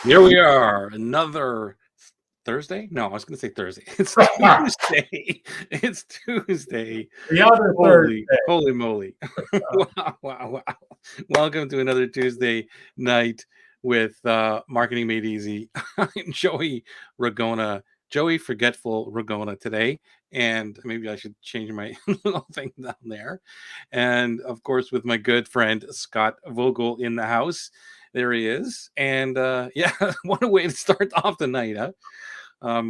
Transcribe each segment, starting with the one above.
Here we are, another Thursday? No, I was going to say Thursday. It's Tuesday. It's Tuesday. The other Holy, Thursday. holy moly. Wow, wow, wow. Welcome to another Tuesday night with Marketing Made Easy. I'm Joey Ragona, Joey Forgetful Ragona today. And maybe I should change my little thing down there. And of course, with my good friend Scott Vogel in the house. There he is. And yeah, what a way to start off the night, huh?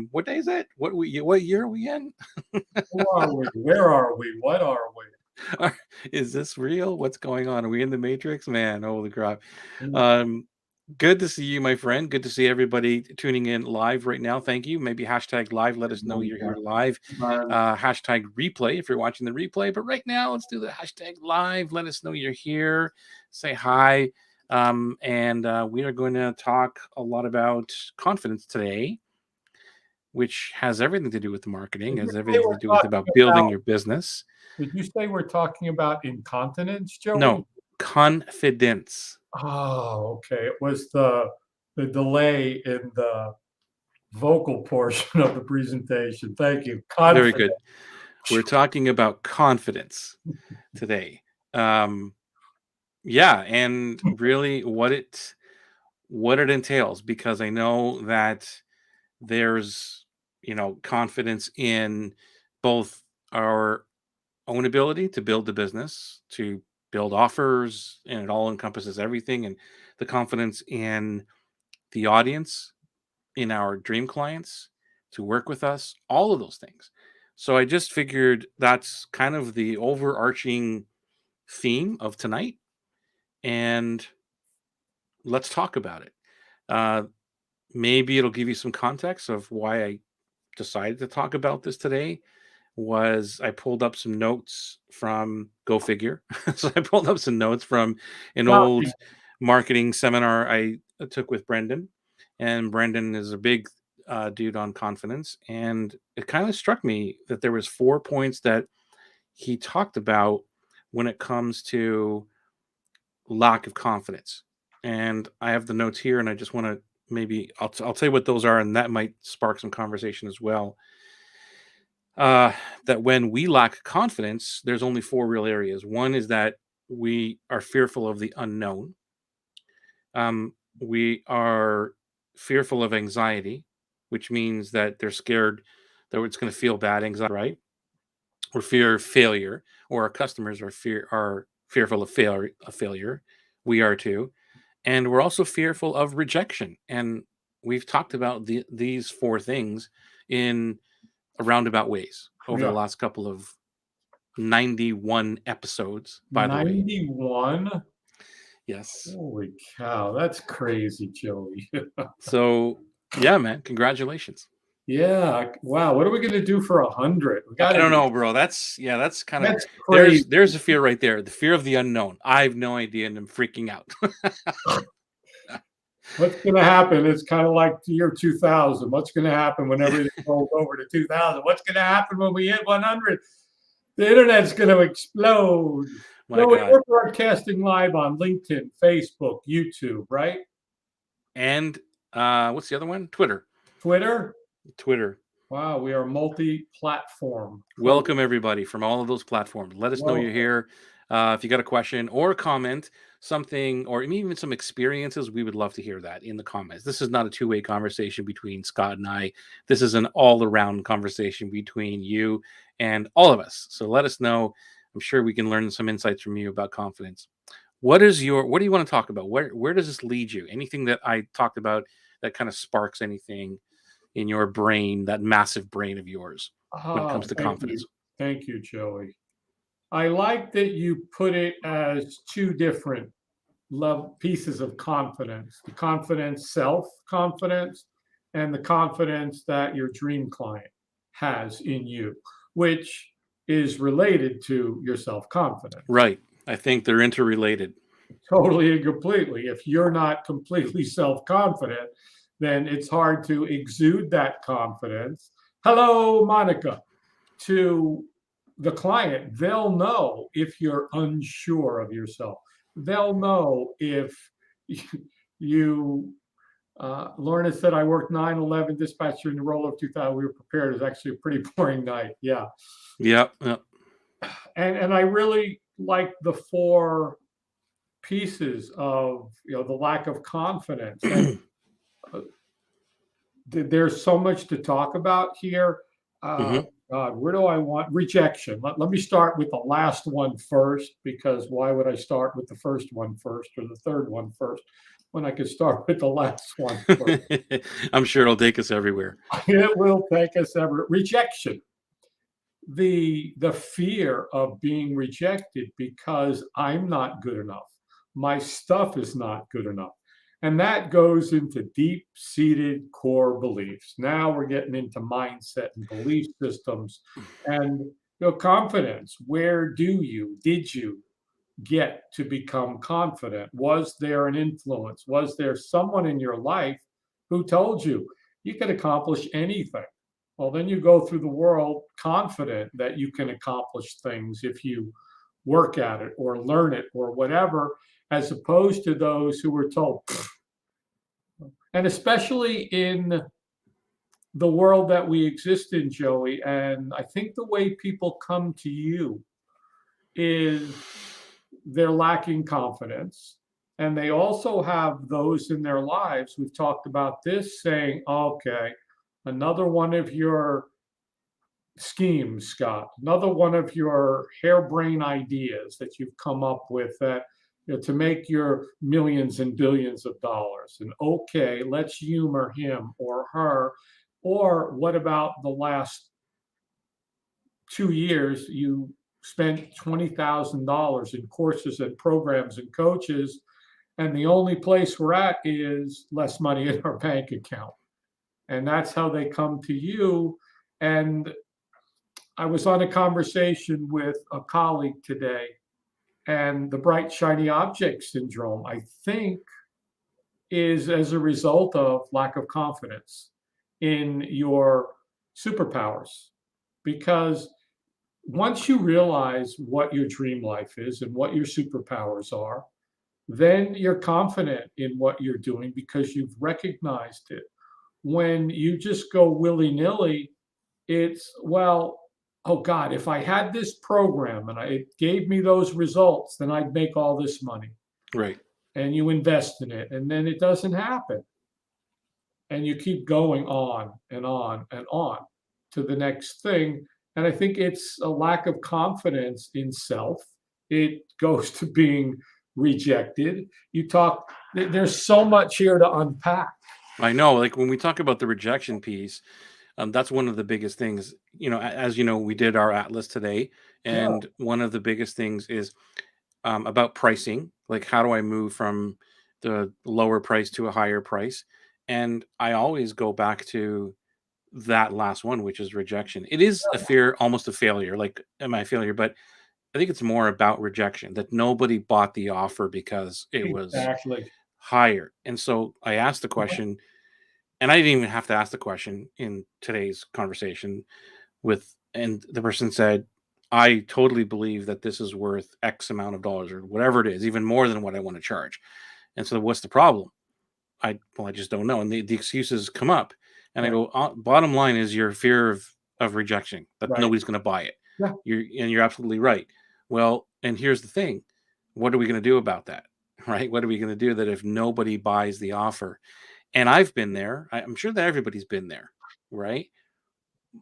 What day is it? What year are we in? Who are we? Where are we? What are Is this real? What's going on? Are we in the Matrix? Man, holy crap. we? Um, good to see you, my friend. Good to see everybody tuning in live right now. Thank you. Maybe hashtag live. Let us know you're here live. Hashtag replay if you're watching the replay. But right now, let's do the hashtag live. Let us know you're here. Say hi. And we are going to talk a lot about confidence today, which has everything to do with the marketing, has everything to do with about building your business. Did you say we're talking about incontinence, Joey? No, confidence. Oh, okay. It was the delay in the vocal portion of the presentation. Thank you. Very good. We're talking about confidence today. Yeah, and really what it entails, because I know that there's confidence in both our own ability to build the business, to build offers, and it all encompasses everything, and the confidence in the audience, in our dream clients to work with us, all of those things. So I just figured that's kind of the overarching theme of tonight, and let's talk about it. Uh, maybe it'll give you some context of why I decided to talk about this today. Was I pulled up some notes from Go Figure. So I pulled up some notes from an old marketing seminar I took with Brendan. And Brendan is a big dude on confidence. And it kind of struck me that there was 4 points that he talked about when it comes to lack of confidence. And I have the notes here, and I just want to maybe I'll tell you what those are, and that might spark some conversation as well. That when we lack confidence, there's only 4 real areas. One is that we are fearful of the unknown. We are fearful of anxiety, which means that they're scared that it's going to feel bad, anxiety, right? Or fear of failure, or our customers are fearful of failure. We are too, and we're also fearful of rejection. And we've talked about these 4 things in roundabout ways over the last couple of 91 episodes, by the way. 91? Yes. Holy cow, that's crazy, Joey. So, yeah, man, congratulations. Yeah. Wow. What are we going to do for 100? I don't know, bro. That's kind of crazy. There's a fear right there. The fear of the unknown. I have no idea, and I'm freaking out. What's going to happen? It's kind of like the year 2000. What's going to happen when everything rolls over to 2000? What's going to happen when we hit 100? The internet's going to explode. No, we're broadcasting live on LinkedIn, Facebook, YouTube, right? And what's the other one? Twitter. Wow, we are multi-platform. Welcome, everybody, from all of those platforms. Let us know you're here. If you got a question or a comment, something, or even some experiences, we would love to hear that in the comments. This is not a two-way conversation between Scott and I. This is an all-around conversation between you and all of us. So let us know. I'm sure we can learn some insights from you about confidence. What do you want to talk about? Where does this lead you? Anything that I talked about that kind of sparks anything in your brain, that massive brain of yours, when it comes to confidence? Thank you, Joey. I like that you put it as 2 different pieces of confidence: the confidence, self-confidence, and the confidence that your dream client has in you, which is related to your self-confidence. Right. I think they're interrelated. Totally and completely. If you're not completely self-confident, then it's hard to exude that confidence. Hello, Monica. To the client, they'll know if you're unsure of yourself. They'll know if you Lorna said, I worked 9/11 dispatcher in the role of 2000. We were prepared. It was actually a pretty boring night. Yeah. Yep. Yep. And I really like the four pieces of, the lack of confidence. And there's so much to talk about here. Hmm. God, where do I want rejection? Let me start with the last one first, because why would I start with the first one first or the third one first when I could start with the last one first? I'm sure it'll take us everywhere. It will take us ever. Rejection, the fear of being rejected because I'm not good enough. My stuff is not good enough. And that goes into deep seated core beliefs. Now we're getting into mindset and belief systems and confidence. Did you get to become confident? Was there an influence? Was there someone in your life who told you you could accomplish anything? Well, then you go through the world confident that you can accomplish things if you work at it or learn it or whatever, as opposed to those who were told. And especially in the world that we exist in, Joey, and I think the way people come to you is they're lacking confidence. And they also have those in their lives, we've talked about this, saying, okay, another one of your schemes, Scott, another one of your harebrained ideas that you've come up with that to make your millions and billions of dollars. And okay, let's humor him or her. Or what about the last 2 years you spent $20,000 in courses and programs and coaches, and the only place we're at is less money in our bank account. And that's how they come to you. And I was on a conversation with a colleague today, and the bright, shiny object syndrome, I think, is as a result of lack of confidence in your superpowers. Because once you realize what your dream life is and what your superpowers are, then you're confident in what you're doing because you've recognized it. When you just go willy nilly, it's, well, oh God, if I had this program and it gave me those results, then I'd make all this money. Right. And you invest in it, and then it doesn't happen. And you keep going on and on and on to the next thing. And I think it's a lack of confidence in self. It goes to being rejected. There's so much here to unpack. I know. Like when we talk about the rejection piece, that's one of the biggest things. As you know, we did our atlas today, Yeah, and one of the biggest things is about pricing. Like, how do I move from the lower price to a higher price? And I always go back to that last one, which is rejection. It is a fear, almost a failure. Like, am I a failure? But I think it's more about rejection, that nobody bought the offer because it was exactly. higher. And so I asked the question, and I didn't even have to ask the question in today's conversation and the person said, I totally believe that this is worth X amount of dollars or whatever it is, even more than what I want to charge. And so what's the problem? I just don't know. And the excuses come up. And I Right, go, bottom line is your fear of rejection, that right. nobody's going to buy it. Yeah, You're absolutely right. Well, and here's the thing. What are we going to do about that? Right? What are we going to do that if nobody buys the offer? And I've been there. I'm sure that everybody's been there, right?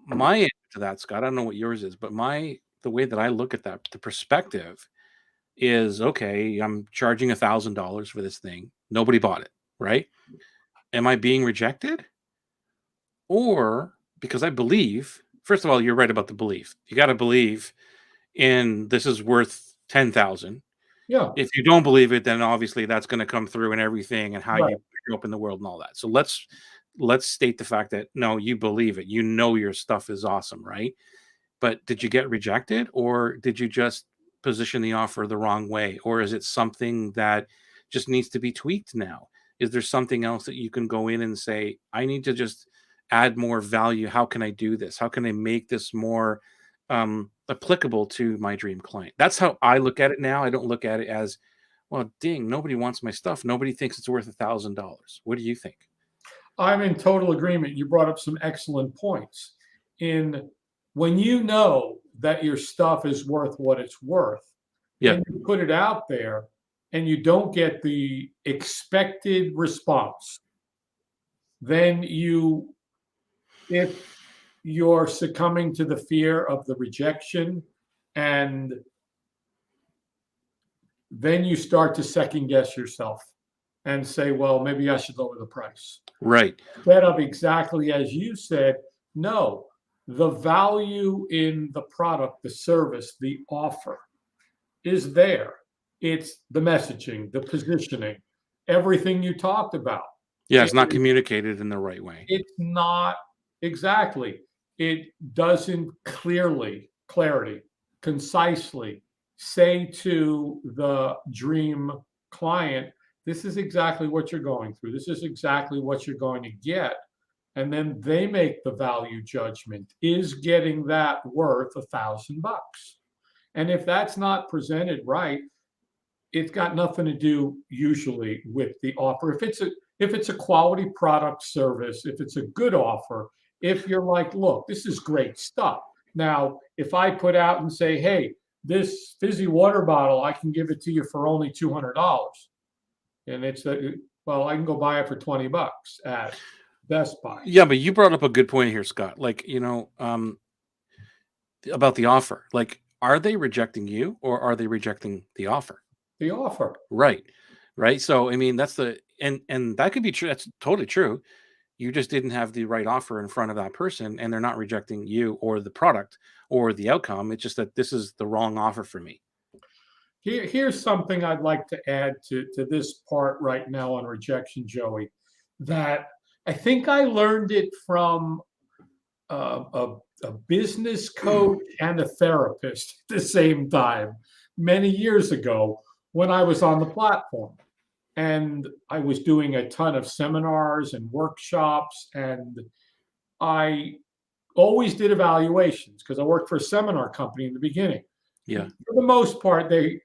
My answer to that, Scott, I don't know what yours is, but the way that I look at that, the perspective is, okay, I'm charging $1,000 for this thing. Nobody bought it, right? Am I being rejected? Or because I believe, first of all, you're right about the belief. You got to believe in this is worth 10,000. yeah, If you don't believe it, then obviously that's going to come through in everything and how right. you show up in the world and all that. So let's state the fact that no, you believe it. You know your stuff is awesome, right? But did you get rejected, or did you just position the offer the wrong way? Or is it something that just needs to be tweaked now? Is there something else that you can go in and say, I need to just add more value? How can I do this? How can I make this more applicable to my dream client? That's how I look at it now. I don't look at it as, well, ding, nobody wants my stuff. Nobody thinks it's worth $1,000. What do you think? I'm in total agreement. You brought up some excellent points. In when you know that your stuff is worth what it's worth, Yeah. and you put it out there and you don't get the expected response, then if you're succumbing to the fear of the rejection, and then you start to second guess yourself and say, well, maybe I should lower the price. Right. Instead of exactly as you said, no, the value in the product, the service, the offer is there. It's the messaging, the positioning, everything you talked about. Yeah, it's not And communicated in the right way. it's not exactly, it doesn't clarity, concisely say to the dream client, this is exactly what you're going through. This is exactly what you're going to get. And then they make the value judgment. Is getting that worth $1,000? And if that's not presented right, it's got nothing to do usually with the offer. If it's a quality product service, if it's a good offer, if you're like, look, this is great stuff. Now, if I put out and say, hey, this fizzy water bottle, I can give it to you for only $200. And well, I can go buy it for $20 at Best Buy. Yeah, but you brought up a good point here, Scott. Like, about the offer. Like, are they rejecting you or are they rejecting the offer? The offer. Right. Right. So I mean that's the and that could be true. That's totally true. You just didn't have the right offer in front of that person and they're not rejecting you or the product or the outcome. It's just that this is the wrong offer for me. Here's something I'd like to add to this part right now on rejection, Joey, that I think I learned it from a business coach and a therapist at the same time many years ago when I was on the platform. And I was doing a ton of seminars and workshops, and I always did evaluations because I worked for a seminar company in the beginning. Yeah. For the most part, they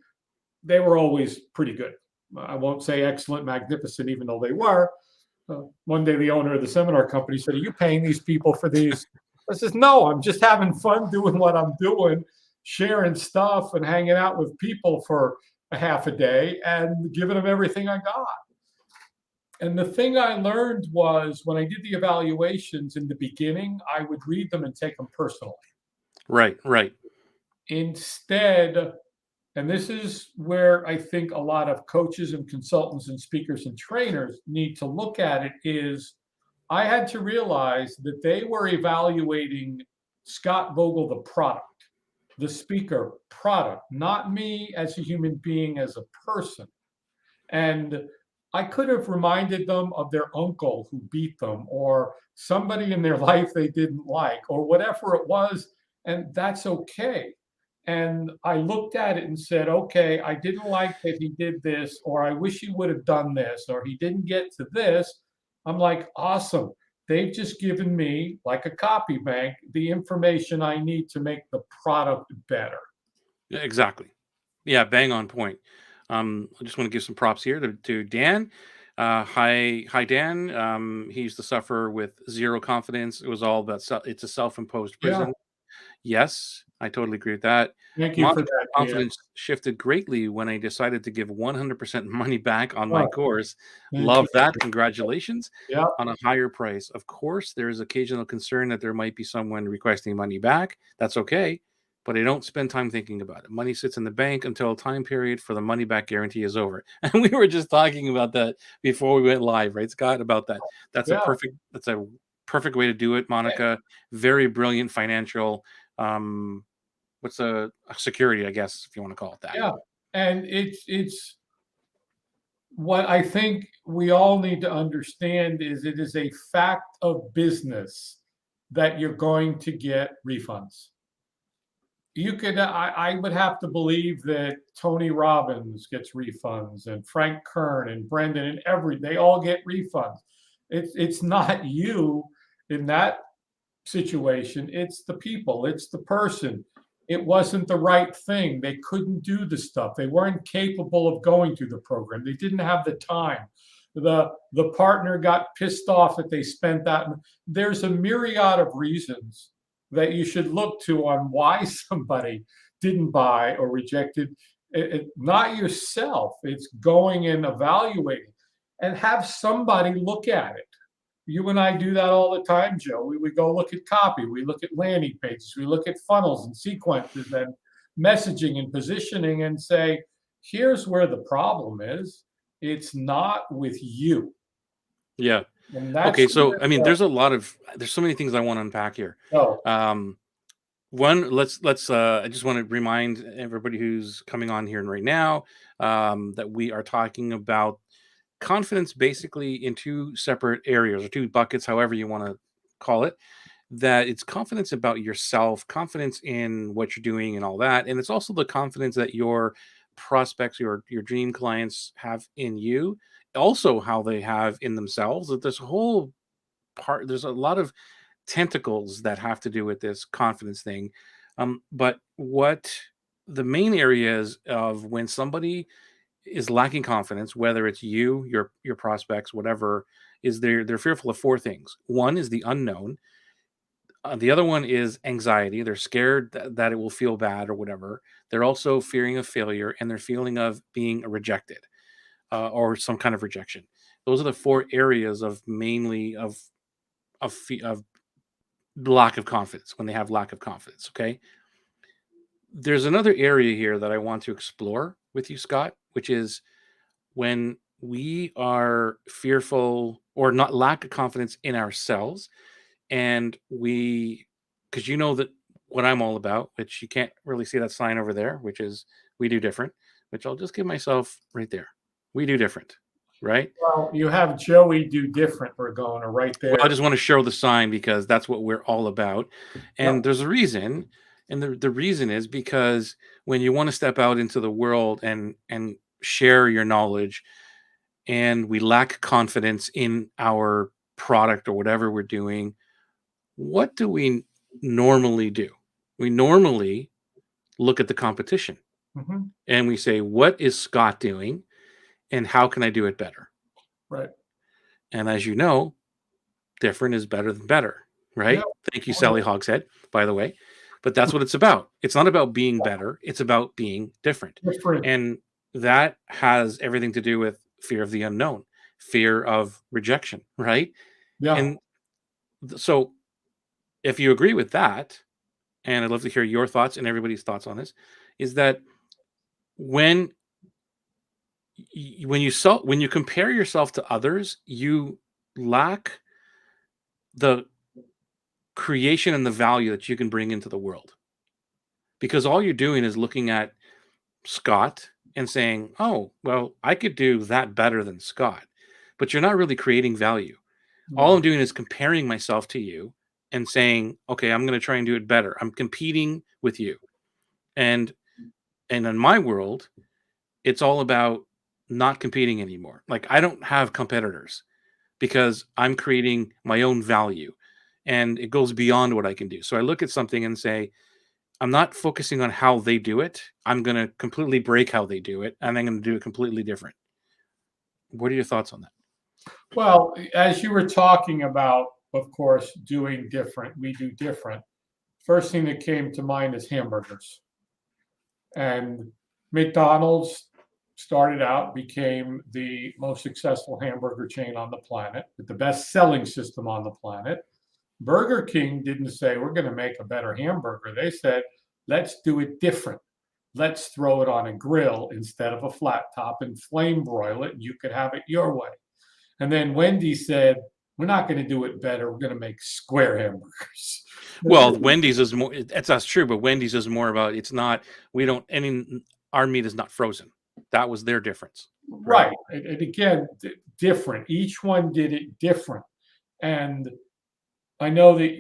were always pretty good. I won't say excellent, magnificent, even though they were. One day, the owner of the seminar company said, "Are you paying these people for these?" I says, "No, I'm just having fun doing what I'm doing, sharing stuff and hanging out with people for a half a day and giving them everything I got." And the thing I learned was when I did the evaluations in the beginning, I would read them and take them personally. Right. Right. Instead, and this is where I think a lot of coaches and consultants and speakers and trainers need to look at it, is I had to realize that they were evaluating Scott Vogel, the product, the speaker product, not me as a human being, as a person. And I could have reminded them of their uncle who beat them, or somebody in their life they didn't like, or whatever it was, and that's okay. And I looked at it and said, okay, I didn't like that he did this, or I wish he would have done this, or he didn't get to this. I'm like, awesome. They've just given me, like a copy bank, the information I need to make the product better. Yeah, exactly. Yeah, bang on point. I just want to give some props here to Dan. Hi, Dan. He used to suffer with zero confidence. It was all about it's a self-imposed Yeah, prison. Yes, I totally agree with that. thank you for Monica's that, Dan. confidence shifted greatly when I decided to give 100% money back on my Oh, course. thank Love you. that. Congratulations Yeah, on a higher price. Of course, there is occasional concern that there might be someone requesting money back. That's okay, but I don't spend time thinking about it. Money sits in the bank until a time period for the money back guarantee is over. And we were just talking about that before we went live, right, Scott? About that. yeah. That's a perfect way to do it, Monica. Very brilliant financial what's a security, I guess, if you want to call it that. Yeah, and it's what I think we all need to understand is it is a fact of business that you're going to get refunds. I would have to believe that Tony Robbins gets refunds, and Frank Kern and Brendan and they all get refunds. It's not you in that situation, it's the people, it's the person. It wasn't the right thing. They couldn't do the stuff. They weren't capable of going through the program. They didn't have the time. the partner got pissed off that they spent that. There's a myriad of reasons that you should look to on why somebody didn't buy or rejected. Not yourself. It's going and evaluating and have somebody look at it. You and I do that all the time, Joe. We go look at copy, we look at landing pages, we look at funnels and sequences and messaging and positioning and say, here's where the problem is. It's not with you. Yeah. And that's Okay. So, where I mean, there's so many things I want to unpack here. oh, Um, One, I just want to remind everybody who's coming on here right now that we are talking about confidence basically in two separate areas or two buckets, however you want to call it. That it's confidence about yourself, confidence in what you're doing and all that. And it's also the confidence that your prospects, your dream clients have in you, also how they have in themselves. That there's a whole there's a lot of tentacles that have to do with this confidence thing. But what the main areas of when somebody is lacking confidence, whether it's you, your prospects, whatever, is they're fearful of four things. One is the unknown. The other one is anxiety. They're scared that it will feel bad or whatever. They're also fearing of failure and they're feeling of being rejected or some kind of rejection. Those are the four areas of mainly of lack of confidence when they have lack of confidence. Okay. There's another area here that I want to explore with you, Scott, which is when we are fearful or not lack of confidence in ourselves and because you know that what I'm all about, which you can't really see that sign over there, which is we do different, which I'll just give myself right there. We do different, right? well, you have Joey do different, Ragona, right Well, I there. just want to show the sign because that's what we're all about. And Yep. there's a reason. And the reason is because when you want to step out into the world and share your knowledge and we lack confidence in our product or whatever we're doing, what do we normally do? We normally look at the competition Hmm. and we say, what is Scott doing and how can I do it better? Right. And as you know, different is better than better, Yeah. right? Thank you, Oh, Sally Hogshead, by the way. But that's what it's about. It's not about being better, it's about being different. yeah. Different. And that has everything to do with fear of the unknown, fear of rejection, right? Yeah. And so if you agree with that, and I'd love to hear your thoughts and everybody's thoughts on this, is that when when you compare yourself to others, you lack the creation and the value that you can bring into the world because all you're doing is looking at Scott and saying, "Oh, well, I could do that better than Scott." But you're not really creating value. All No. I'm doing is comparing myself to you and saying, "Okay, I'm going to try and do it better." I'm competing with you. And in my world, it's all about not competing anymore. Like I don't have competitors because I'm creating my own value and it goes beyond what I can do. So I look at something and say, I'm not focusing on how they do it. I'm going to completely break how they do it and I'm going to do it completely different. What are your thoughts on that? Well, as you were talking about, of course, doing different, we do different. First thing that came to mind is hamburgers. And McDonald's started out, became the most successful hamburger chain on the planet with the best selling system on the planet. Burger King didn't say, we're going to make a better hamburger. They said, let's do it different. Let's throw it on a grill instead of a flat top and flame broil it, and you could have it your way. And then Wendy's said, we're not going to do it better. We're going to make square hamburgers. Well, Wendy's is more, that's true, but Wendy's is more about it's not, we don't, our meat is not frozen. That was their difference, right? Right. And again, different. Each one did it different. And I know that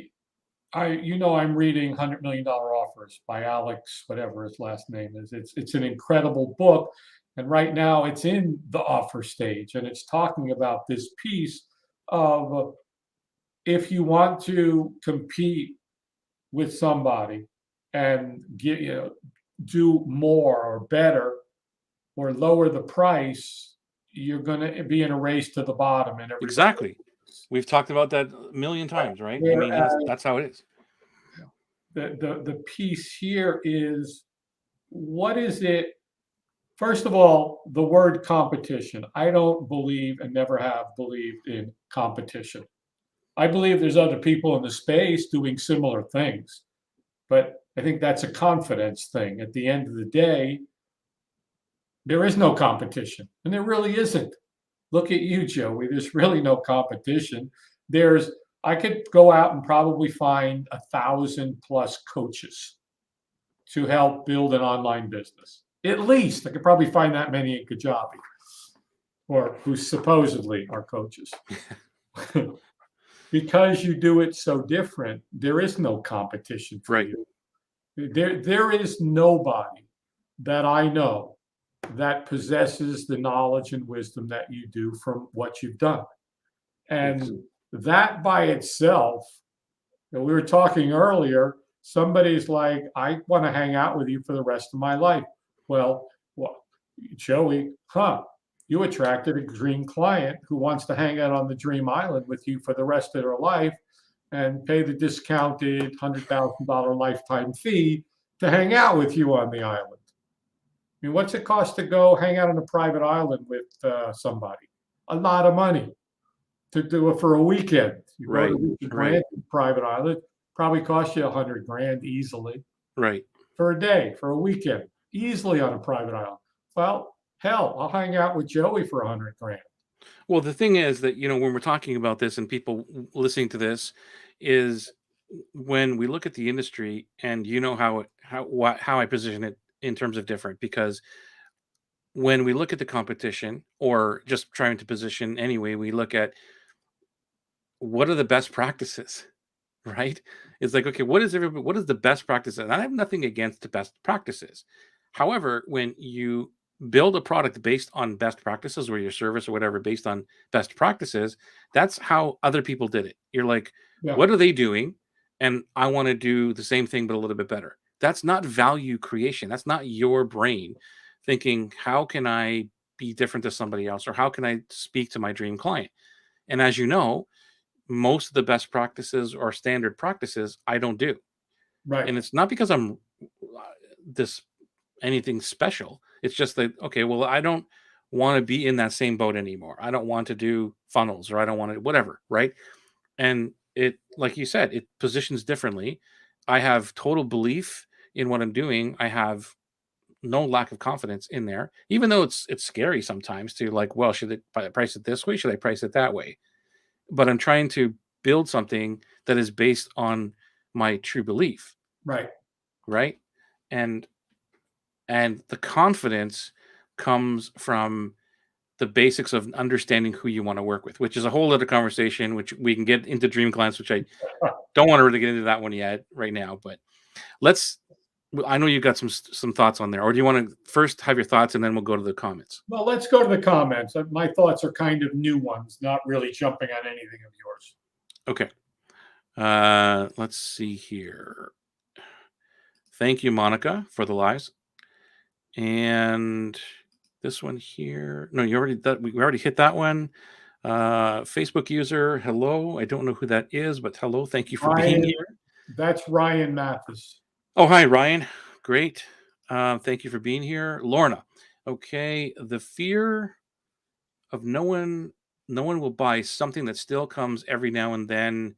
I'm reading $100 Million Offers by Alex, whatever his last name is. It's an incredible book. And right now it's in the offer stage and it's talking about this piece of if you want to compete with somebody and do more or better or lower the price, you're going to be in a race to the bottom, and everybody. Exactly. We've talked about that a million times, right? I mean, Whereas that's how it is. the piece here is, what is it? First of all, the word competition. I don't believe and never have believed in competition. I believe there's other people in the space doing similar things, but I think that's a confidence thing. At the end of the day, there is no competition, and there really isn't. Look at you, Joey. There's really no competition. There's I could go out and probably find 1,000+ coaches to help build an online business. At least I could probably find that many in Kajabi, or who supposedly are coaches. Because you do it so different, there is no competition for Right. you. There is nobody that I know that possesses the knowledge and wisdom that you do from what you've done. And that by itself, we were talking earlier, somebody's like, I want to hang out with you for the rest of my life. Well, Joey, you attracted a dream client who wants to hang out on the dream island with you for the rest of their life and pay the discounted $100,000 lifetime fee to hang out with you on the island. I mean, what's it cost to go hang out on a private island with somebody? A lot of money to do it for a weekend. You go to Richard Branson's private island, probably cost you $100,000 easily. Right. For a day, for a weekend, easily on a private island. Well, hell, I'll hang out with Joey for $100,000. Well, the thing is that, when we're talking about this and people listening to this, is when we look at the industry, and how I position it in terms of different, because when we look at the competition, or just trying to position anyway, we look at what are the best practices, right? It's like, okay, what is the best practices? And I have nothing against the best practices. However, when you build a product based on best practices, or your service or whatever based on best practices, that's how other people did it. You're like, what are they doing? And I want to do the same thing, but a little bit better. That's not value creation. That's not your brain thinking, how can I be different to somebody else? Or how can I speak to my dream client? And as you know, most of the best practices or standard practices I don't do. Right. And it's not because I'm this anything special. It's just that, okay, well, I don't want to be in that same boat anymore. I don't want to do funnels, or I don't want to whatever, right? And it, like you said, it positions differently. I have total belief in what I'm doing. I have no lack of confidence in there, even though it's scary sometimes to, like, well, should I price it this way? Should I price it that way? But I'm trying to build something that is based on my true belief, Right. right? And the confidence comes from the basics of understanding who you want to work with, which is a whole other conversation, which we can get into dream clients, which I don't want to really get into that one yet right now. But let's I know you got some thoughts on there, or do you want to first have your thoughts and then we'll go to the comments? Well, let's go to the comments. My thoughts are kind of new ones, not really jumping on anything of yours. Okay. Let's see here. Thank you, Monica, for the lives. And this one here. No, we already hit that one. Facebook user, hello. I don't know who that is, but hello. Thank you for being here. That's Ryan Mathis. Oh, hi, Ryan. Great. Thank you for being here. Lorna. Okay. The fear of no one will buy something that still comes every now and then,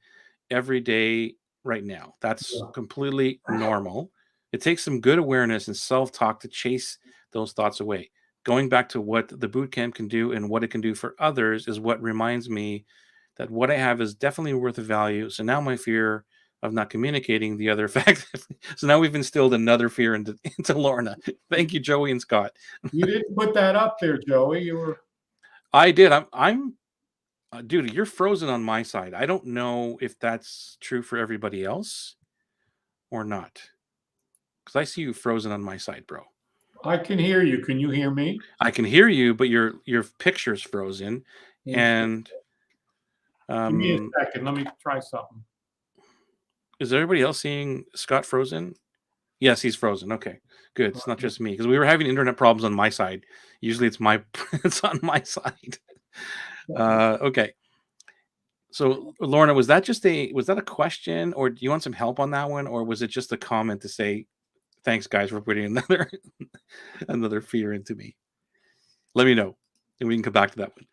every day right now. That's completely normal. It takes some good awareness and self-talk to chase those thoughts away. Going back to what the boot camp can do and what it can do for others is what reminds me that what I have is definitely worth the value. So now my fear of not communicating the other fact. So now we've instilled another fear into Lorna. Thank you, Joey and Scott. You didn't put that up there, Joey. You were. I did. I'm dude, you're frozen on my side. I don't know if that's true for everybody else or not. Because I see you frozen on my side, bro. I can hear you. Can you hear me? I can hear you, but your picture's frozen. And give me a second. Let me try something. is everybody else seeing Scott frozen? Yes, he's frozen. Okay, good. It's not just me because we were having internet problems on my side. Usually, it's my it's on my side. Okay. So, Lorna, was that a question, or do you want some help on that one, or was it just a comment to say thanks, guys, for putting another another fear into me? Let me know, and we can come back to that one.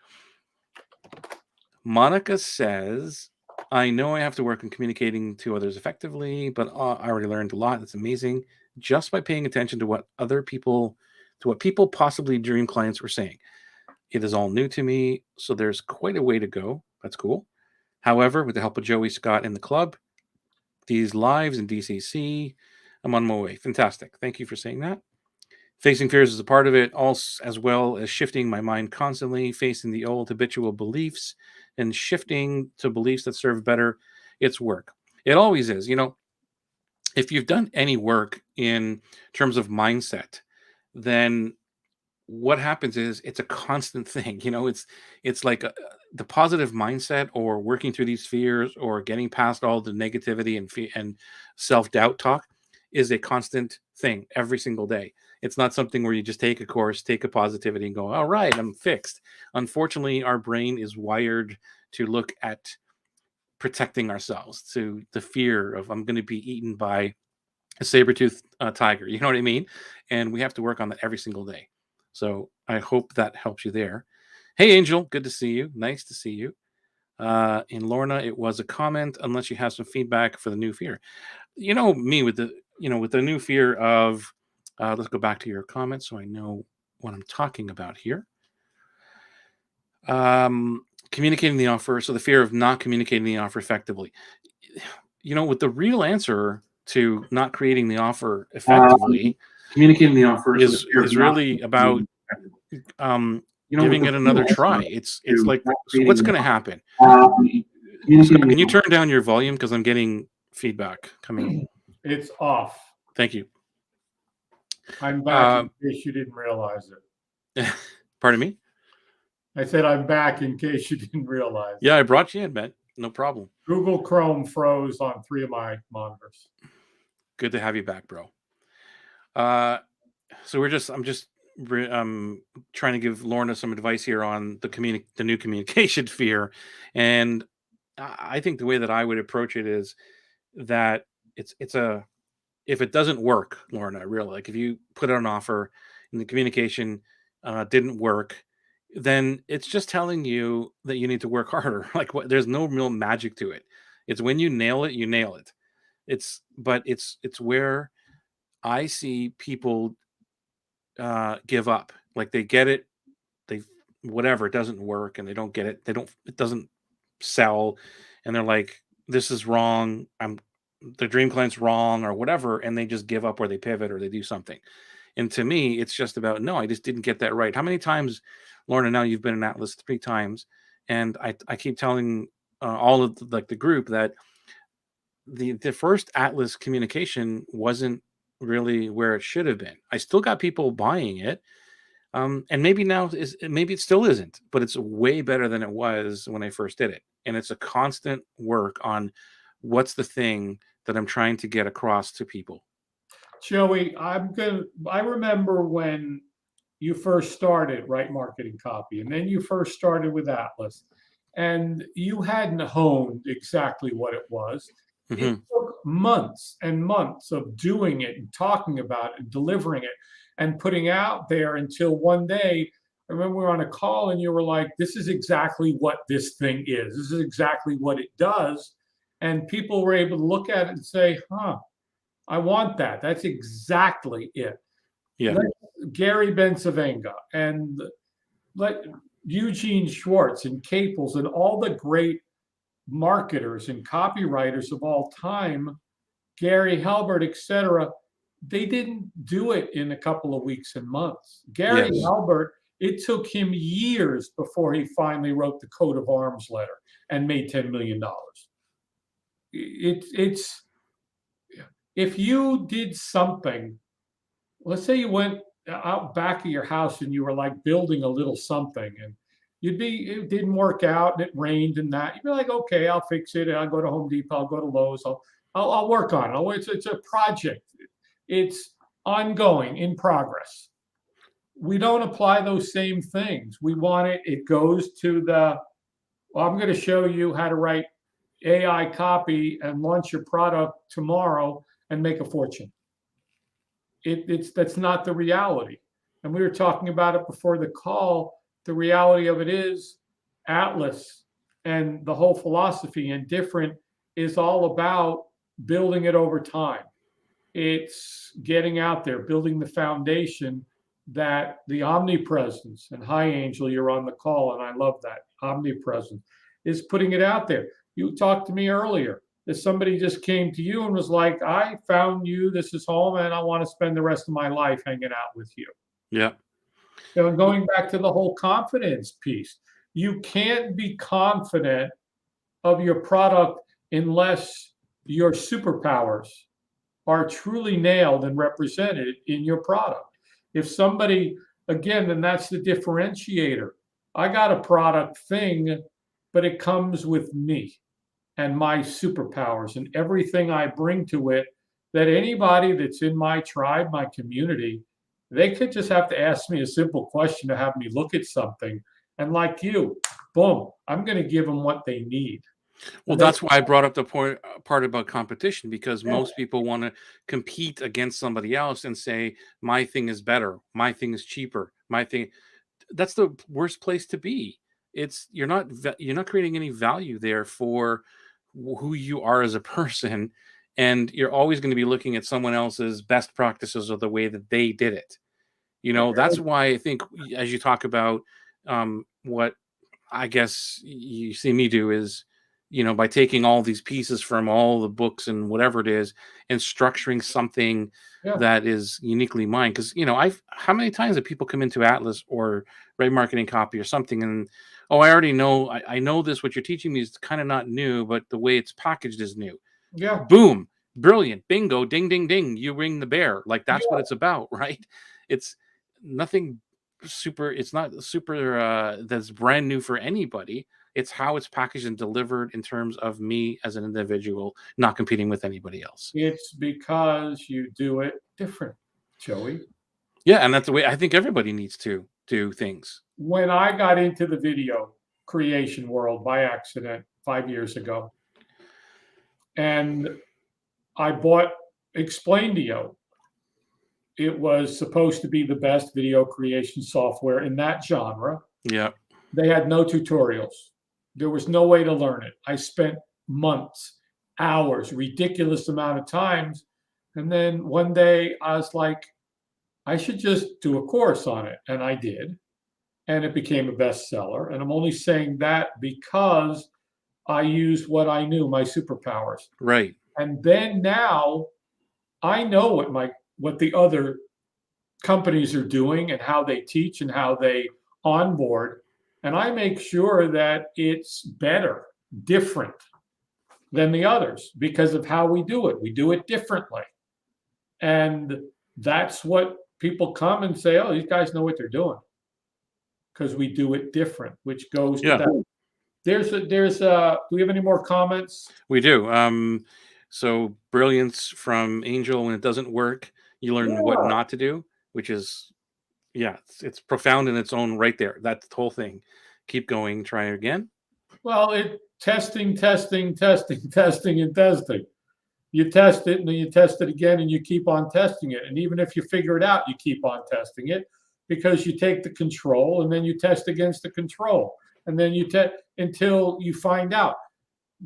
Monica says, "I know I have to work on communicating to others effectively, but I already learned a lot. That's amazing, just by paying attention to what people, possibly dream clients, were saying. It is all new to me, so there's quite a way to go. That's cool. However, with the help of Joey, Scott, and the club, these lives in DCC, I'm on my way. Fantastic. Thank you for saying that. Facing fears is a part of it, also, as well as shifting my mind constantly, facing the old habitual beliefs and shifting to beliefs that serve better. It's work. It always is. If you've done any work in terms of mindset, then what happens is it's a constant thing. It's like the positive mindset, or working through these fears, or getting past all the negativity and self-doubt talk, is a constant thing every single day. It's not something where you just take a course, take a positivity, and go, all right, I'm fixed. Unfortunately, our brain is wired to look at protecting ourselves, to the fear of, I'm going to be eaten by a saber-toothed tiger. You know what I mean? And we have to work on that every single day. So I hope that helps you there. Hey, Angel, good to see you. Nice to see you. In Lorna, it was a comment, unless you have some feedback for the new fear. Me with the new fear of, let's go back to your comment so I know what I'm talking about here. Communicating the offer. So the fear of not communicating the offer effectively. With the real answer to not creating the offer effectively, Communicating the offer is really about giving it another try. It's like, so what's going to happen? Scott, can you turn down your volume, because I'm getting feedback coming? It's off. Thank you. I'm back in case you didn't realize it. Pardon me? I said I'm back in case you didn't realize. Yeah, I brought you in, man. No problem. Google Chrome froze on 3 of my monitors. Good to have you back, bro. So I'm just trying to give Lorna some advice here on the new communication fear, and I think the way that I would approach it is that if it doesn't work, Lorna, really, like if you put out an offer and the communication didn't work, then it's just telling you that you need to work harder. Like, there's no real magic to it. It's when you nail it, you nail it. It's where I see people give up. Like, they get it, they whatever, it doesn't work, and they don't get it. It doesn't sell, and they're like, this is wrong. The dream client's wrong, or whatever, and they just give up, or they pivot, or they do something. And to me, it's just about, no, I just didn't get that right. How many times, Lorna, now you've been in Atlas 3 times, and I keep telling all of the group that the first Atlas communication wasn't really where it should have been. I still got people buying it, and maybe maybe it still isn't, but it's way better than it was when I first did it. And it's a constant work on what's the thing that I'm trying to get across to people. Joey, I remember when you first started Right Marketing Copy, and then you first started with Atlas, and you hadn't honed exactly what it was. It took months and months of doing it and talking about it and delivering it and putting out there, until one day, I remember we were on a call and you were like, this is exactly what this thing is. This is exactly what it does. And people were able to look at it and say, I want that. That's exactly it. Yeah. Let Gary Bensavenga and let Eugene Schwartz and Caples and all the great marketers and copywriters of all time, Gary Halbert, etc., they didn't do it in a couple of weeks and months. Gary Halbert, it took him years before he finally wrote the coat of arms letter and made $10 million. It's if you did something, let's say you went out back of your house and you were like building a little something, and it didn't work out and it rained and that, you'd be like, okay, I'll fix it. I'll go to Home Depot, I'll go to Lowe's, I'll work on it. It's a project. It's ongoing, in progress. We don't apply those same things. We want it, it goes to the, well, I'm going to show you how to write AI copy and launch your product tomorrow and make a fortune. It's that's not the reality. And we were talking about it before the call. The reality of it is Atlas and the whole philosophy and different is all about building it over time. It's getting out there, building the foundation that the omnipresence, and hi, Angel, you're on the call, and I love that. Omnipresence is putting it out there. You talked to me earlier that somebody just came to you and was like, I found you, this is home, and I want to spend the rest of my life hanging out with you. Yeah. So going back to the whole confidence piece, you can't be confident of your product unless your superpowers are truly nailed and represented in your product. If somebody, again, then that's the differentiator. I got a product thing, but it comes with me and my superpowers and everything I bring to it, that anybody that's in my tribe, my community, they could just have to ask me a simple question to have me look at something. And like you, boom, I'm going to give them what they need. Well, And they, that's why I brought up the part about competition, because yeah, most people want to compete against somebody else and say my thing is better, my thing is cheaper, my thing. That's the worst place to be. It's you're not creating any value there for who you are as a person, and you're always going to be looking at someone else's best practices or the way that they did it. That's why I think, as you talk about, what I guess you see me do is, by taking all these pieces from all the books and whatever it is and structuring something yeah, that is uniquely mine. Because, how many times have people come into Atlas or Ray Marketing Copy or something and, oh, I already know, I know this, what you're teaching me is kind of not new, but the way it's packaged is new. yeah, Boom, brilliant, bingo, ding, ding, ding. You ring the bear. Like that's what yeah. it's about, right? It's nothing super. It's not super. That's brand new for anybody. It's how it's packaged and delivered in terms of me as an individual, not competing with anybody else. It's because you do it different, Joey. Yeah, and that's the way I think everybody needs to do things. When I got into the video creation world by accident 5 years ago, and I bought Explaindio, it was supposed to be the best video creation software in that genre. Yeah, They had no tutorials. There was no way to learn it. I spent months, hours, ridiculous amount of times. And then one day I was like, I should just do a course on it. And I did. And it became a bestseller. And I'm only saying that because I used what I knew, my superpowers. right. And then now I know what the other companies are doing and how they teach and how they onboard. And I make sure that it's better, different than the others because of how we do it. We do it differently. And that's what people come and say, oh, these guys know what they're doing because we do it different, which goes to Yeah, that. Do we have any more comments? we do. So brilliance from Angel. When it doesn't work, you learn what Yeah. not to do, which is, yeah, it's profound in its own right there. That's the whole thing. Keep going, try again. Well, testing, testing, testing, testing, and testing. You test it and then you test it again and you keep on testing it. And even if you figure it out, you keep on testing it because you take the control and then you test against the control. And then you test until you find out.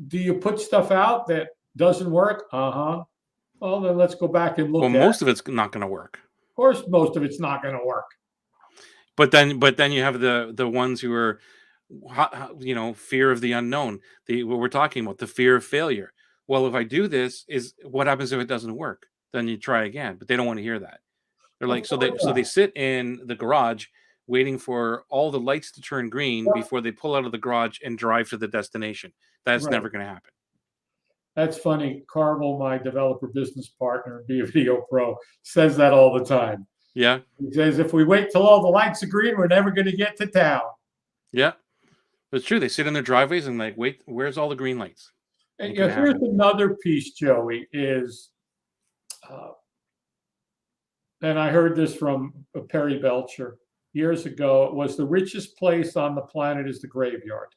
Do you put stuff out that doesn't work? Uh-huh. Well, then let's go back and Well, look at it. most of it's not going to work. Of course, most of it's not going to work. But then you have the ones who are, fear of the unknown. What we're talking about, the fear of failure. Well, if I do this, is what happens if it doesn't work? Then you try again. But they don't want to hear that. They're Of like, course so they not. sit in the garage waiting for all the lights to turn green before they pull out of the garage and drive to the destination. That's Right. never going to happen. That's funny. Carvel, my developer business partner, Be a Video Pro, says that all the time. Yeah, He says, if we wait till all the lights are green, we're never going to get to town. yeah. But it's true. They sit in their driveways and like, wait, where's all the green lights? And Ain't gonna here's happen. another piece, Joey, is and I heard this from Perry Belcher years ago. It was the richest place on the planet is the graveyard,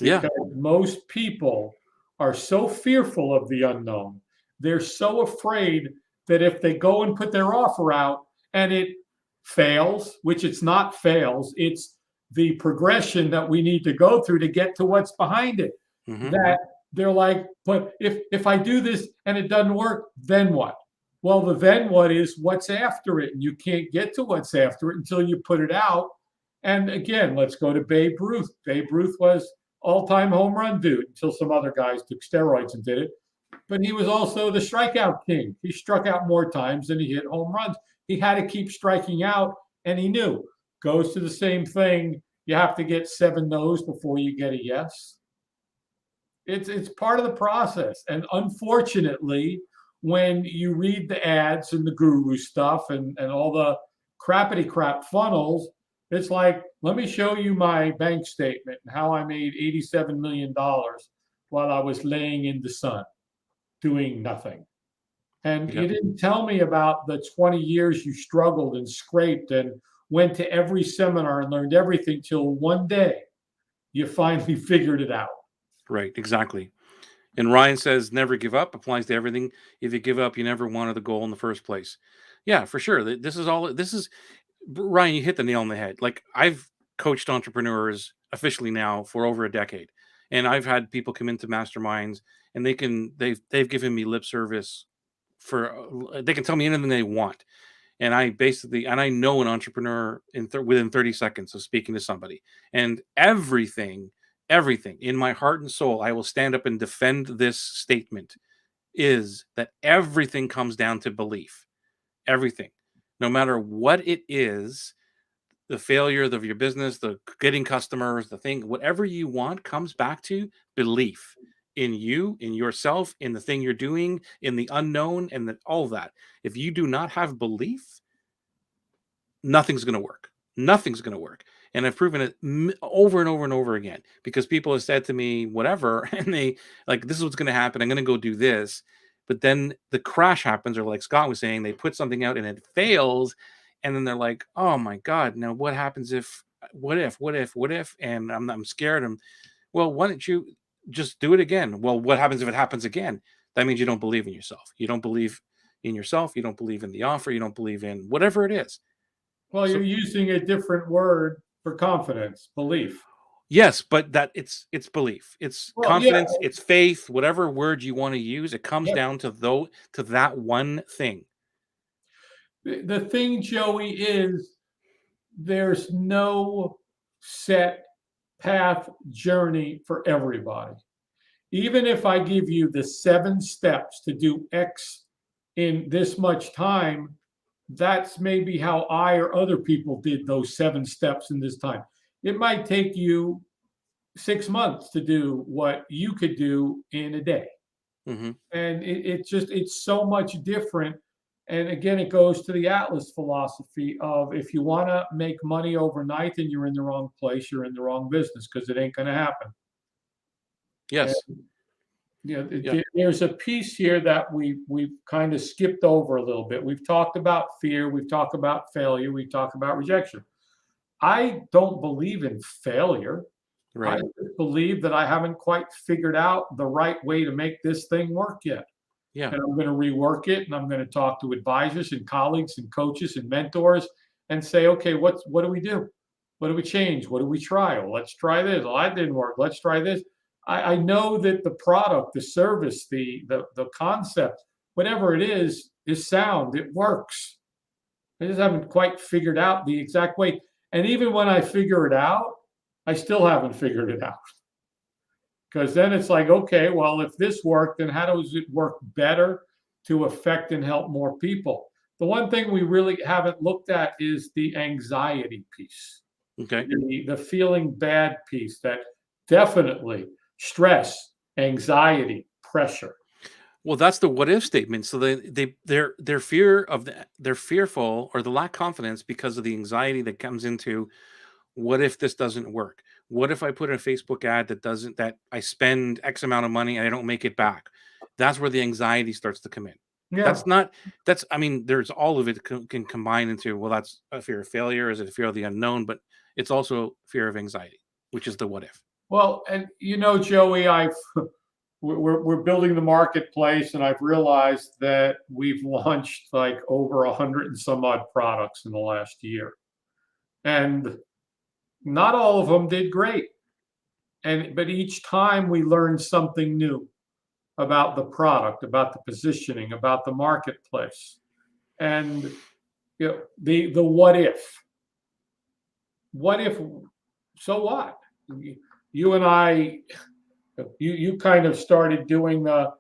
Yeah. because most people are so fearful of the unknown. They're so afraid that if they go and put their offer out and it fails, which it's not fails, it's the progression that we need to go through to get to what's behind it. Hmm. That they're like, but if I do this and it doesn't work, then what? Well, the then what is what's after it, and you can't get to what's after it until you put it out. And again, let's go to Babe Ruth. Babe Ruth was all-time home run dude until some other guys took steroids and did it. But he was also the strikeout king. He struck out more times than he hit home runs. He had to keep striking out, and he knew. Goes to the same thing. You have to get 7 no's before you get a yes. It's part of the process. And unfortunately, when you read the ads and the guru stuff and all the crappity crap funnels, it's like, let me show you my bank statement and how I made $87 million while I was laying in the sun doing nothing. And Yeah. you didn't tell me about the 20 years you struggled and scraped and went to every seminar and learned everything till one day you finally figured it out. Right. Exactly. And Ryan says, never give up applies to everything. If you give up, you never wanted the goal in the first place. Yeah, for sure. This is all, this is, Ryan, you hit the nail on the head. Like, I've coached entrepreneurs officially now for over a decade. And I've had people come into masterminds and they've given me lip service for, they can tell me anything they want. And I know an entrepreneur within 30 seconds of speaking to somebody, and everything in my heart and soul, I will stand up and defend this statement, is that everything comes down to belief. Everything, no matter what it is, the failure of your business, the getting customers, the thing, whatever you want comes back to belief in you, in yourself, in the thing you're doing, in the unknown, and all that. If you do not have belief, nothing's going to work. Nothing's going to work. And I've proven it over and over and over again, because people have said to me, whatever, and they like, this is what's going to happen. I'm going to go do this. But then the crash happens, or like Scott was saying, they put something out and it fails. And then they're like, oh my God, now what happens if, what if? And I'm scared. Well, why don't you just do it again? Well, what happens if it happens again? That means you don't believe in yourself. You don't believe in yourself. You don't believe in the offer. You don't believe in whatever it is. Well, you're So using a different word for confidence, belief. yes, but that it's belief, it's Well, yeah, confidence, it's faith, whatever word you want to use. It comes yeah. down to that one thing. The thing, Joey, is there's no set path journey for everybody. Even if I give you the 7 steps to do X in this much time, that's maybe how I or other people did those 7 steps in this time. It might take you 6 months to do what you could do in a day. Hmm. And it's so much different. And again, it goes to the Atlas philosophy of, if you want to make money overnight, then you're in the wrong place, you're in the wrong business, because it ain't going to happen. And Yes. Yeah. there's a piece here that we've kind of skipped over a little bit. We've talked about fear, we've talked about failure, we've talked about rejection. I don't believe in failure. I Right. believe that I haven't quite figured out the right way to make this thing work yet. Yeah. And I'm going to rework it, and I'm going to talk to advisors and colleagues and coaches and mentors and say, okay, what do we do? What do we change? What do we try? Well, let's try this. Well, that didn't work. Let's try this. I know that the product, the service, the concept, whatever it is sound. It works. I just haven't quite figured out the exact way. And even when I figure it out, I still haven't figured it out. Because then it's like, okay, well, if this worked, then how does it work better to affect and help more people? The one thing we really haven't looked at is the anxiety piece, Okay. the feeling bad piece, that definitely stress, anxiety, pressure. Well, that's the what if statement. So their fear of they're fearful, or the lack confidence, because of the anxiety that comes into, what if this doesn't work? What if I put in a Facebook ad that I spend X amount of money and I don't make it back? That's where the anxiety starts to come in. Yeah. That's not that's I mean, there's all of it can combine into, well, that's a fear of failure, is it a fear of the unknown, but it's also fear of anxiety, which is the what if. Well, and Joey, I've we're building the marketplace, and I've realized that we've launched like over 100 and some odd products in the last year, and not all of them did great. But each time we learned something new about the product, about the positioning, about the marketplace, and the what if, so what? You and I, you kind of started doing the,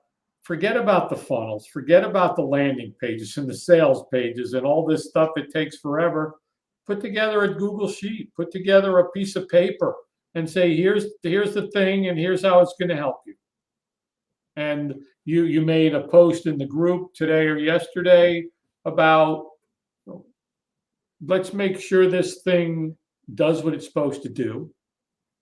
forget about the funnels, forget about the landing pages and the sales pages and all this stuff. It takes forever. Put together a Google sheet, put together a piece of paper, and say, here's the thing, and here's how it's going to help you. And you made a post in the group today or yesterday about, let's make sure this thing does what it's supposed to do,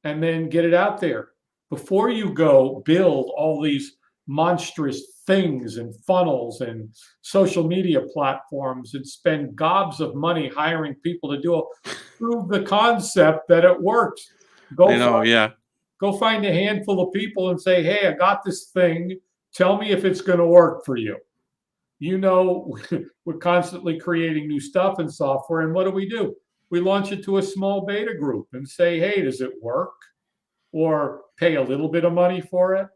and then get it out there before you go build all these monstrous things and funnels and social media platforms and spend gobs of money hiring people to do it. Prove the concept that it works. I know, yeah. Go find a handful of people and say, hey, I got this thing. Tell me if it's going to work for you. We're constantly creating new stuff and software. And what do? We launch it to a small beta group and say, hey, does it work? Or pay a little bit of money for it.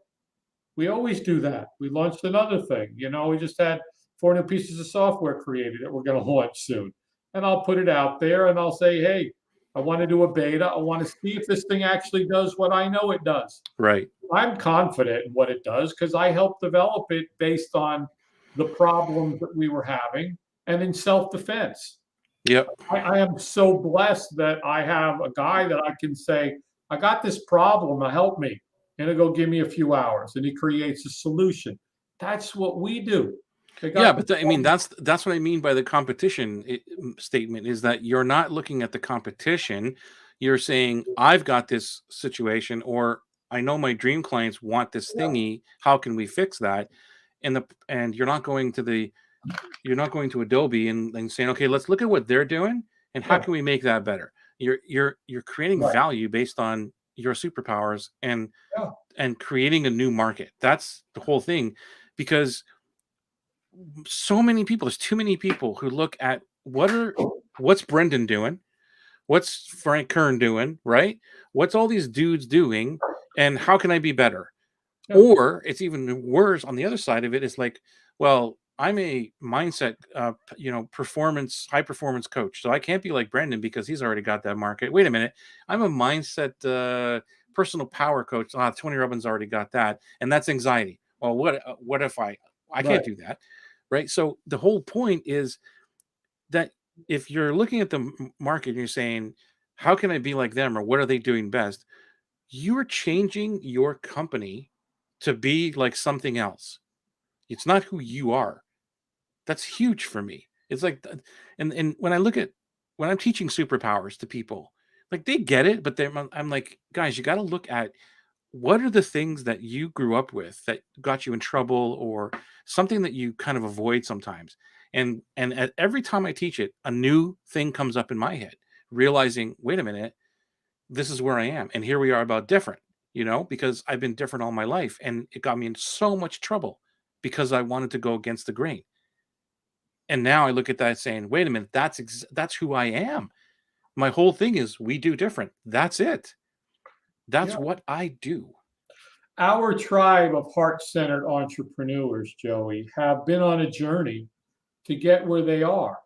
We always do that. We launched another thing. We just had 4 new pieces of software created that we're going to launch soon. And I'll put it out there and I'll say, hey, I want to do a beta. I want to see if this thing actually does what I know it does. Right. I'm confident in what it does because I helped develop it based on the problems that we were having and in self-defense. Yep. I am so blessed that I have a guy that I can say, I got this problem, help me. And he'll go give me a few hours and he creates a solution. That's what we do. Yeah, but I mean, that's what I mean by the competition statement, is that you're not looking at the competition. You're saying, I've got this situation, or I know my dream clients want this thingy. How can we fix that? And you're not going to Adobe and saying, okay, let's look at what they're doing and how can we make that better? You're creating value based on your superpowers and creating a new market. That's the whole thing, because so many people, there's too many people who look at what's Brendan doing, what's Frank Kern doing, right? What's all these dudes doing, and how can I be better? Or it's even worse on the other side of it. It's like, well, I'm a mindset, high performance coach, so I can't be like Brendan because he's already got that market. Wait a minute, I'm a mindset personal power coach. Tony Robbins already got that, and that's anxiety. Well, what if I can't do that, right? So the whole point is that if you're looking at the market and you're saying, how can I be like them, or what are they doing best? You are changing your company to be like something else. It's not who you are. That's huge for me. It's like, and when I'm teaching superpowers to people, like they get it, but I'm like, guys, you got to look at what are the things that you grew up with that got you in trouble, or something that you kind of avoid sometimes. And at every time I teach it, a new thing comes up in my head, realizing, wait a minute, this is where I am. And here we are about different, because I've been different all my life. And it got me in so much trouble because I wanted to go against the grain. And now I look at that saying, wait a minute, that's who I am. My whole thing is we do different. That's it. That's what I do. Our tribe of heart-centered entrepreneurs, Joey, have been on a journey to get where they are.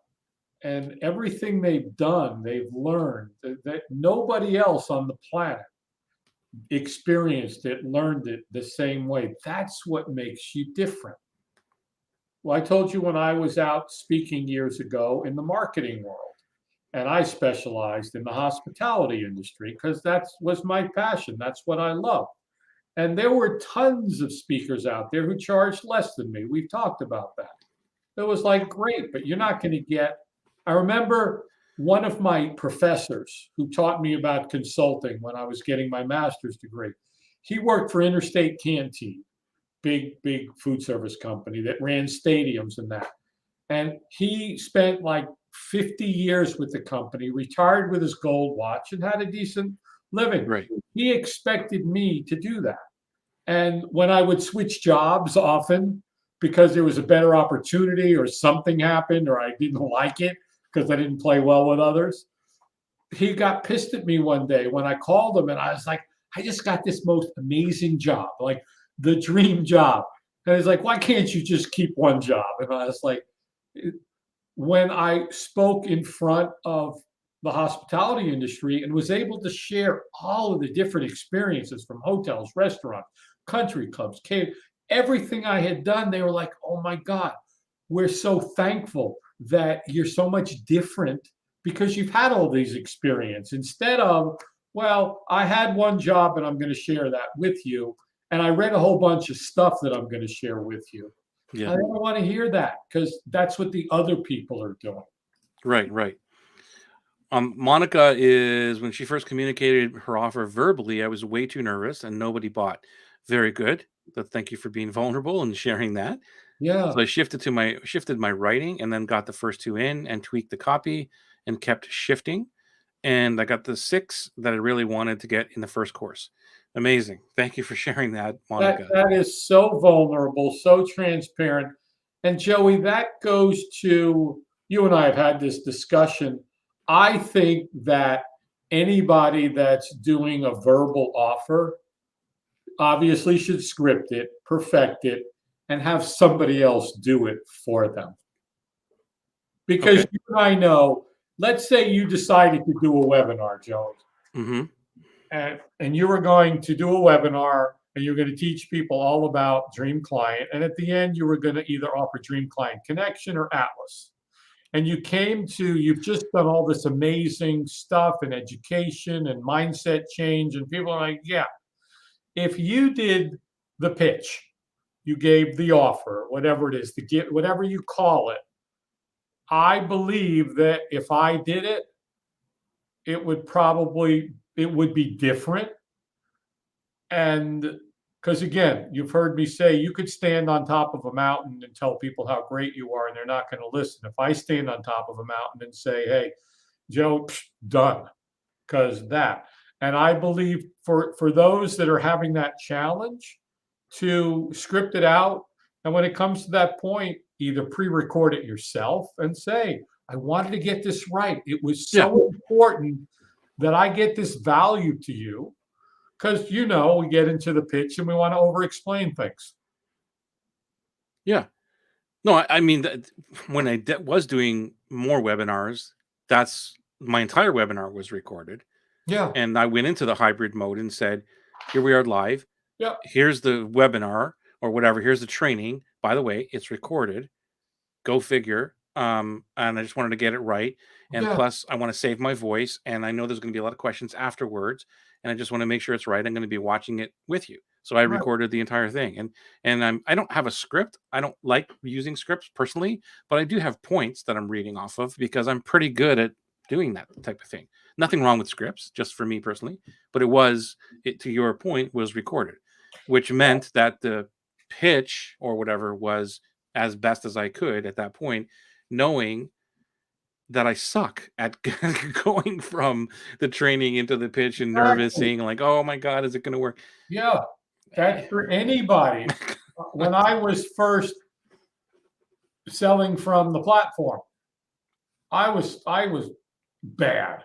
And everything they've done, they've learned that nobody else on the planet experienced it, learned it the same way. That's what makes you different. Well, I told you when I was out speaking years ago in the marketing world, and I specialized in the hospitality industry because that was my passion. That's what I love. And there were tons of speakers out there who charged less than me. We've talked about that. It was like, great, but you're not going to get. I remember one of my professors who taught me about consulting when I was getting my master's degree. He worked for Interstate Canteen. big food service company that ran stadiums and that. And he spent like 50 years with the company, retired with his gold watch, and had a decent living. Right. He expected me to do that. And when I would switch jobs often because there was a better opportunity or something happened or I didn't like it because I didn't play well with others, he got pissed at me one day when I called him and I was like, I just got this most amazing job, like the dream job. And he's like, why can't you just keep one job? And I was like, when I spoke in front of the hospitality industry and was able to share all of the different experiences from hotels, restaurants, country clubs, cave, everything I had done, they were like, oh my God, we're so thankful that you're so much different because you've had all these experiences instead of, well, I had one job and I'm going to share that with you. And I read a whole bunch of stuff that I'm going to share with you. Yeah. I don't want to hear that because that's what the other people are doing. Right. Right. Monica is when she first communicated her offer verbally, I was way too nervous and nobody bought. Very good. But thank you for being vulnerable and sharing that. Yeah. So I shifted my writing and then got the first two in and tweaked the copy and kept shifting. And I got the 6 that I really wanted to get in the first course. Amazing. Thank you for sharing that, Monica. That is so vulnerable, so transparent. And Joey, that goes to you and I have had this discussion. I think that anybody that's doing a verbal offer obviously should script it, perfect it, and have somebody else do it for them. Because Okay. you and I know, let's say you decided to do a webinar, Joey, Mhm. and you were going to do a webinar and you're going to teach people all about Dream Client. And at the end, you were going to either offer Dream Client Connection or Atlas. And you've just done all this amazing stuff in education and mindset change. And people are like, yeah, if you did the pitch, you gave the offer, whatever it is, to get whatever you call it. I believe that if I did it, it would be different. And because again, you've heard me say you could stand on top of a mountain and tell people how great you are, and they're not going to listen. If I stand on top of a mountain and say, hey, Joe, done, because that. And I believe for those that are having that challenge to script it out. And when it comes to that point, either pre-record it yourself and say, I wanted to get this right. It was Yeah. so important that I get this value to you because, we get into the pitch and we want to over-explain things. Yeah. No, I mean, when I was doing more webinars, that's my entire webinar was recorded. Yeah. And I went into the hybrid mode and said, here we are live. Yeah. Here's the webinar or whatever. Here's the training. By the way, it's recorded. Go figure. And I just wanted to get it right. And Yeah. plus, I want to save my voice. And I know there's going to be a lot of questions afterwards. And I just want to make sure it's right. I'm going to be watching it with you. So I Right. recorded the entire thing. And I don't have a script. I don't like using scripts personally, but I do have points that I'm reading off of because I'm pretty good at doing that type of thing. Nothing wrong with scripts, just for me personally. But it to your point, was recorded, which meant that the pitch or whatever was as best as I could at that point, knowing that I suck at going from the training into the pitch and nervous, Exactly. saying like, "Oh my God, is it going to work?" Yeah. That's for anybody. When I was first selling from the platform, I was bad.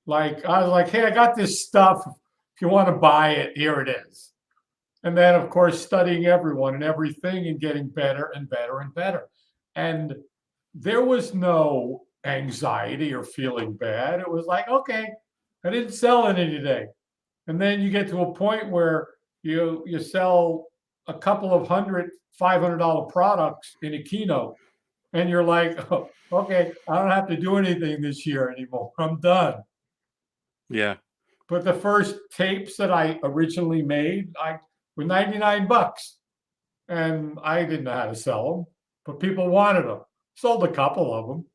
Like I was like, hey, I got this stuff. If you want to buy it, here it is. And then, of course, studying everyone and everything and getting better and better and better. And there was no anxiety or feeling bad. It was like, okay, I didn't sell any today. And then you get to a point where you sell a couple of $500 products in a keynote, and you're like, oh, okay, I don't have to do anything this year anymore. I'm done. Yeah, But the first tapes that I originally made, were $99, and I didn't know how to sell them, but people wanted them. Sold a couple of them.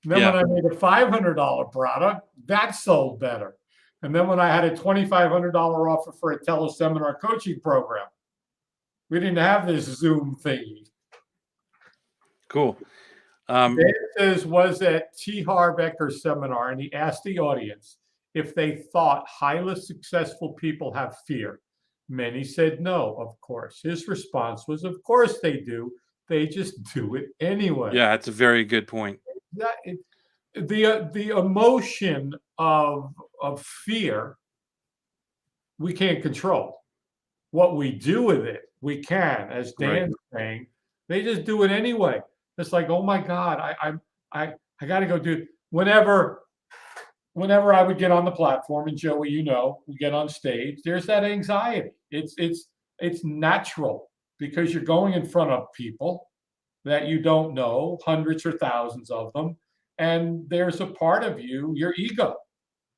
And then yeah, when I made a $500 product, that sold better. And then when I had a $2,500 offer for a teleseminar coaching program, We didn't have this Zoom thingy. Cool. Dan says was at T. Harv Eker's seminar, and he asked the audience if they thought highly successful people have fear. Many said no, of course. His response was, of course they do. They just do it anyway. Yeah, that's a very good point. The emotion of fear, we can't control. What we do with it, we can. As Dan's saying, they just do it anyway. It's like, oh my God, I got to go do. Whenever I would get on the platform, and Joey, you know, we get on stage, there's that anxiety. It's natural because you're going in front of people that you don't know, hundreds or thousands of them, and there's a part of you, your ego,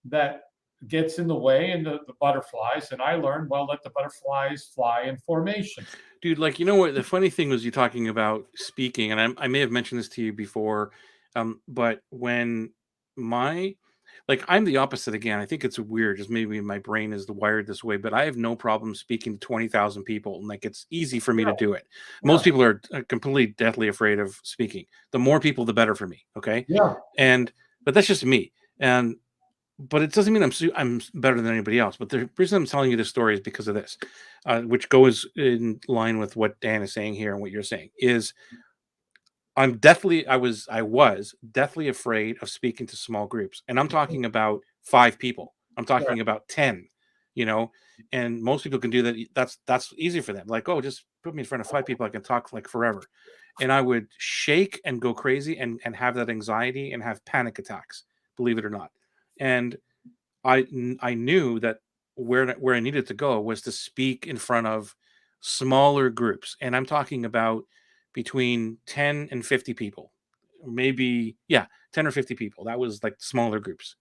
that gets in the way, and the butterflies. And I learned, well, let the butterflies fly in formation. Dude, like, you know what? The funny thing was you talking about speaking, and I may have mentioned this to you before, but when I'm the opposite again. I think it's weird, just maybe my brain is wired this way, but I have no problem speaking to 20,000 people. And like, it's easy for me to do it. Most people are completely deathly afraid of speaking. The more people, the better for me. Okay. Yeah. But that's just me. But it doesn't mean I'm better than anybody else. But the reason I'm telling you this story is because of this, which goes in line with what Dan is saying here and what you're saying is I was deathly afraid of speaking to small groups. And I'm talking about 5 people. I'm talking about 10, and most people can do that. That's easy for them. Like, oh, just put me in front of 5 people. I can talk like forever. And I would shake and go crazy and have that anxiety and have panic attacks, believe it or not. And I knew that where I needed to go was to speak in front of smaller groups. And I'm talking about between 10 and 50 people, maybe 10 or 50 people. That was like smaller groups.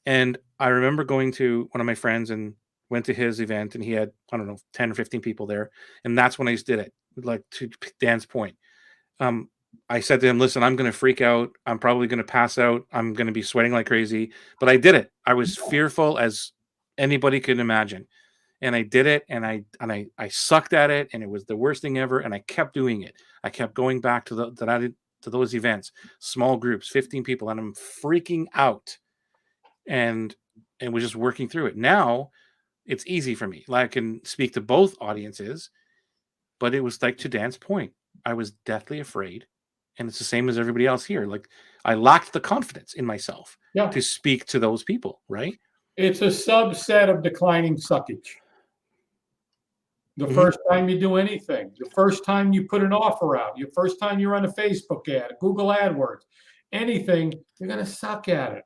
And I remember going to one of my friends and went to his event, and he had, I don't know, 10 or 15 people there. And that's when I did it. Like, to Dan's point, I said to him, listen, I'm going to freak out. I'm probably going to pass out. I'm going to be sweating like crazy, but I did it. I was fearful as anybody could imagine. And I did it, and I sucked at it, and it was the worst thing ever. And I kept doing it. I kept going back to those events, small groups, 15 people, and I'm freaking out, and was just working through it. Now it's easy for me. Like, I can speak to both audiences, but it was like, to Dan's point, I was deathly afraid, and it's the same as everybody else here. Like, I lacked the confidence in myself to speak to those people. Right? It's a subset of declining suckage. The first time you do anything, the first time you put an offer out, your first time you run a Facebook ad, Google AdWords, anything, you're going to suck at it.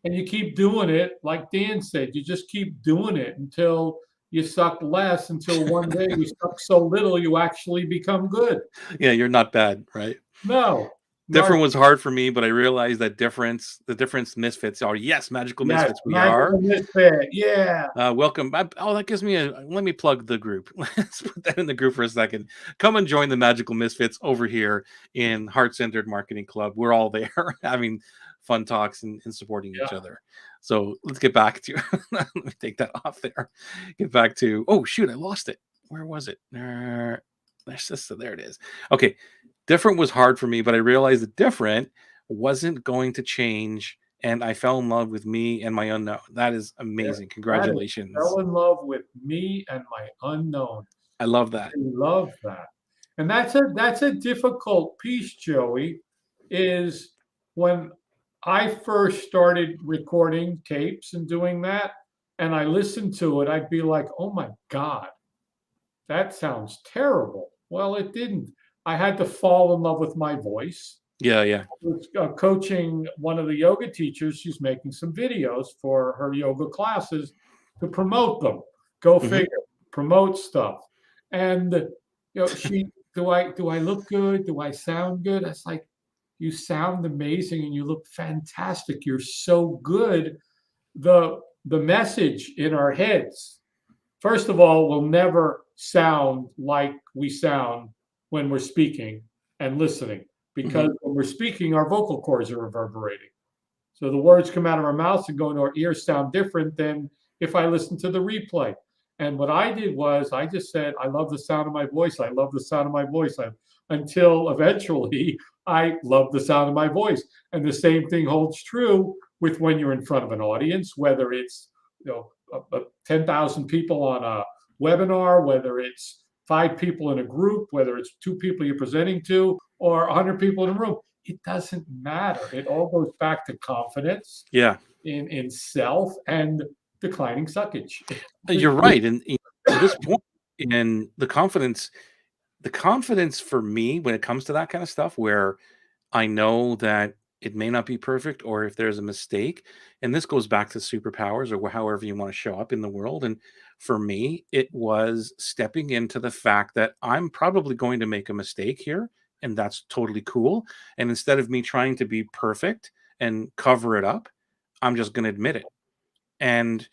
And you keep doing it, like Dan said, you just keep doing it until you suck less, until one day you suck so little you actually become good. Yeah, you're not bad, right? No. Different was hard for me, but I realized that the difference misfits are, magical misfits. We are. Misfit, yeah. Welcome. That gives me let me plug the group. Let's put that in the group for a second. Come and join the Magical Misfits over here in Heart Centered Marketing Club. We're all there having fun talks and supporting each other. So let's get back to, let me take that off there. Get back to, oh shoot, I lost it. Where was it? There it is. Okay. Different was hard for me, but I realized that different wasn't going to change, and I fell in love with me and my unknown. That is amazing. Congratulations. Fell in love with me and my unknown. I love that. I love that. And that's a difficult piece, Joey, is when I first started recording tapes and doing that, and I listened to it, I'd be like, oh my God, that sounds terrible. Well, it didn't. I had to fall in love with my voice. Yeah. I was coaching one of the yoga teachers. She's making some videos for her yoga classes to promote them. Go figure, promote stuff. And she, do I look good? Do I sound good? I was like, you sound amazing and you look fantastic. You're so good. The message in our heads, first of all, will never sound like we sound when we're speaking and listening, because when we're speaking, our vocal cords are reverberating. So the words come out of our mouths and go into our ears sound different than if I listen to the replay. And what I did was I just said, I love the sound of my voice. I love the sound of my voice. Until eventually I love the sound of my voice. And the same thing holds true with when you're in front of an audience, whether it's 10,000 people on a webinar, whether it's 5 people in a group, whether it's 2 people you're presenting to, or 100 people in a room. It doesn't matter. It all goes back to confidence Yeah, in self and declining suckage. you're right, and to this point, in the confidence for me when it comes to that kind of stuff, where I know that it may not be perfect, or if there's a mistake, and this goes back to superpowers or however you want to show up in the world. And for me, it was stepping into the fact that I'm probably going to make a mistake here, and that's totally cool. And instead of me trying to be perfect and cover it up, I'm just going to admit it. And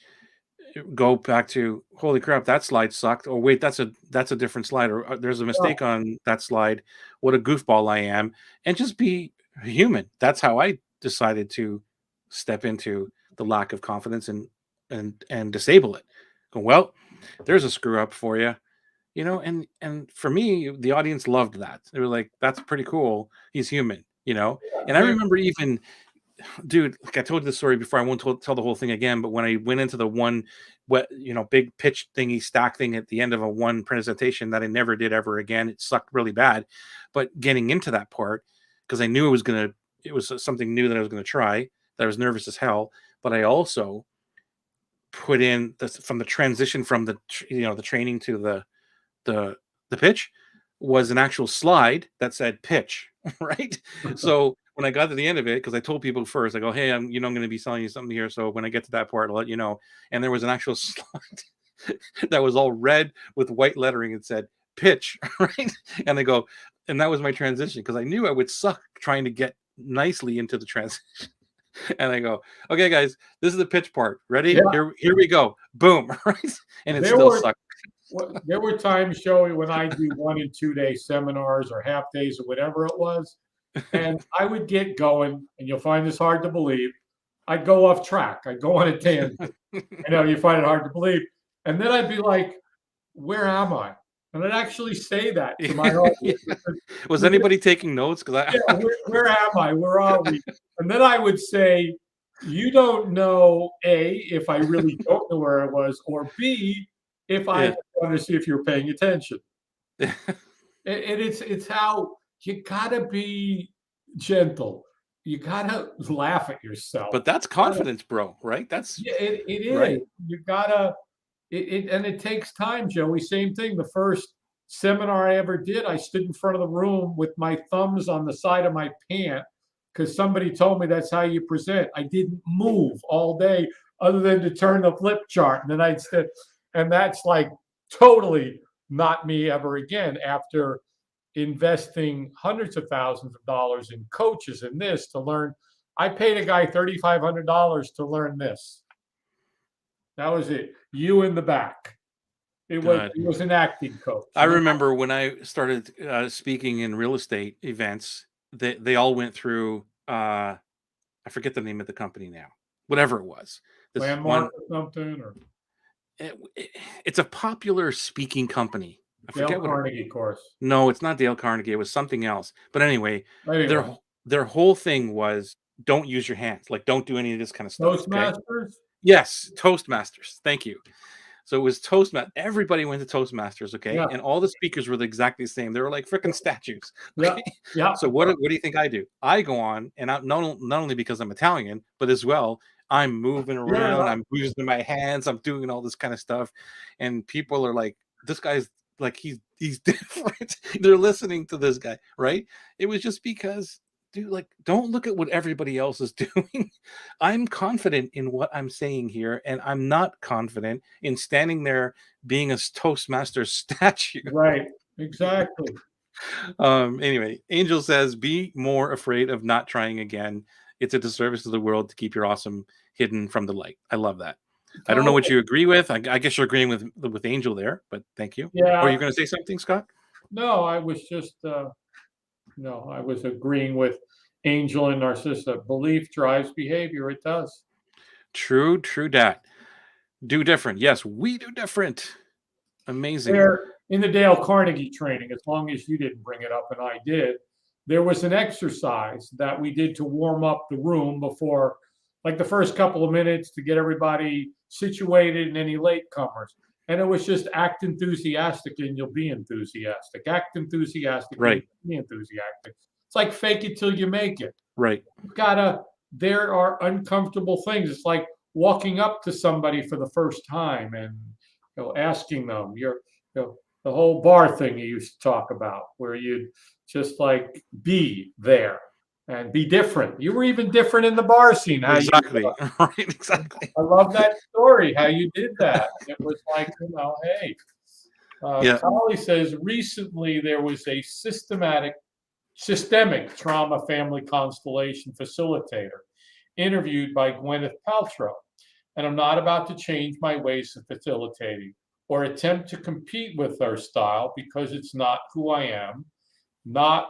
go back to, holy crap, that slide sucked, or wait, that's a different slide, or there's a Well, mistake on that slide, what a goofball I am, and just be human. That's how I decided to step into the lack of confidence and disable it. Go, well, there's a screw up for you, and for me, the audience loved that. They were like, that's pretty cool, he's human. And I there, remember, even, dude, like I told you the story before. I won't tell the whole thing again. But when I went into the one, big pitch thingy stack thing at the end of a one presentation that I never did ever again, it sucked really bad. But getting into that part, because I knew it was something new that I was gonna try. That I was nervous as hell. But I also put in from the transition from the training to the the pitch was an actual slide that said pitch, right? So when I got to the end of it, because I told people first, I go, hey, I'm going to be selling you something here. So when I get to that part, I'll let you know. And there was an actual slide that was all red with white lettering. It said pitch, right? And I go, and that was my transition, because I knew I would suck trying to get nicely into the transition. And I go, okay, guys, this is the pitch part. Ready? yeah, Here we go. Boom, right? And it there still were sucked. there were times, Joey, when I do 1 and 2 day seminars or half days or whatever it was, and I would get going, and you'll find this hard to believe. I'd go off track. I'd go on a tangent. I know you find it hard to believe, and then I'd be like, "Where am I?" And I'd actually say that to my Yeah. audience. Because Was anybody taking notes? Because yeah, where am I? Where are we? And then I would say, you don't know, A, if I really don't know where I was, or B, if I yeah. want to see if you're paying attention. And it's how you gotta be gentle. You gotta laugh at yourself. But that's You gotta, confidence, bro, right? That's yeah, it is. right. You gotta and it takes time, Joey. Same thing. The first seminar I ever did, I stood in front of the room with my thumbs on the side of my pant because somebody told me that's how you present. I didn't move all day other than to turn the flip chart. And then I'd sit, and that's like totally not me ever again after investing hundreds of thousands of dollars in coaches and this to learn. I paid a guy $3,500 to learn this. That was it. You in the back. God. It was an acting coach. I remember when I started speaking in real estate events, they all went through. I forget the name of the company now. Whatever it was, this Landmark one. or something, or It's a popular speaking company. I Dale forget what it. Carnegie course. No, it's not Dale Carnegie. It was something else. But anyway, their Anyway, their whole thing was, don't use your hands. Like, don't do any of this kind of stuff. Okay. Toastmasters. Yes, Toastmasters. Thank you. So it was Toastmasters. Everybody went to Toastmasters, okay? Yeah, And all the speakers were exactly the same. They were like freaking statues, yeah, okay? yeah. So what do you think I do? I go on, and not only because I'm Italian, but as well, I'm moving around, Yeah, I'm using my hands, I'm doing all this kind of stuff, and people are like, this guy's like he's different. They're listening to this guy, right? It was just because, dude, like, don't look at what everybody else is doing. I'm confident in what I'm saying here, and I'm not confident in standing there being a Toastmaster statue. right. Exactly. Anyway, Angel says, be more afraid of not trying again. It's a disservice to the world to keep your awesome hidden from the light. I love that. I don't know what Totally. you agree with. I guess you're agreeing with Angel there, but thank you. Or Yeah. you're going to say something, Scott? No, I was just no, I was agreeing with Angel and Narcissa. Belief drives behavior. It does. True, true dat. Do different. Yes, we do different. Amazing. Where in the Dale Carnegie training, as long as you didn't bring it up and I did, there was an exercise that we did to warm up the room before, like the first couple of minutes to get everybody situated and any latecomers. And it was just act enthusiastic and you'll be enthusiastic. Act enthusiastic and Right. you'll be enthusiastic. It's like fake it till you make it. Right. You've gotta, there are uncomfortable things. It's like walking up to somebody for the first time and asking them the whole bar thing you used to talk about, where you'd just like be there and be different. You were even different in the bar scene. How you, Exactly. Right. Exactly. I love that story. How you did that. It was like, hey. Yeah. Collie says recently there was a systemic trauma family constellation facilitator interviewed by Gwyneth Paltrow, and I'm not about to change my ways of facilitating or attempt to compete with her style because it's not who I am, not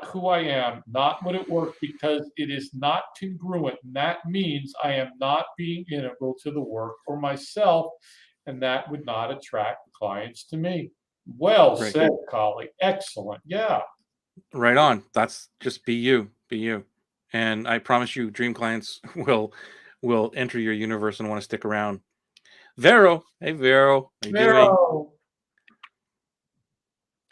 who I am, not what it worked because it is not congruent. And that means I am not being integral to the work or myself, and that would not attract clients to me. Well Right. said, Collie. Excellent. Yeah. Right on. That's just be you. Be you. And I promise you, dream clients will enter your universe and want to stick around. Vero. Hey Vero. How you doing? Vero,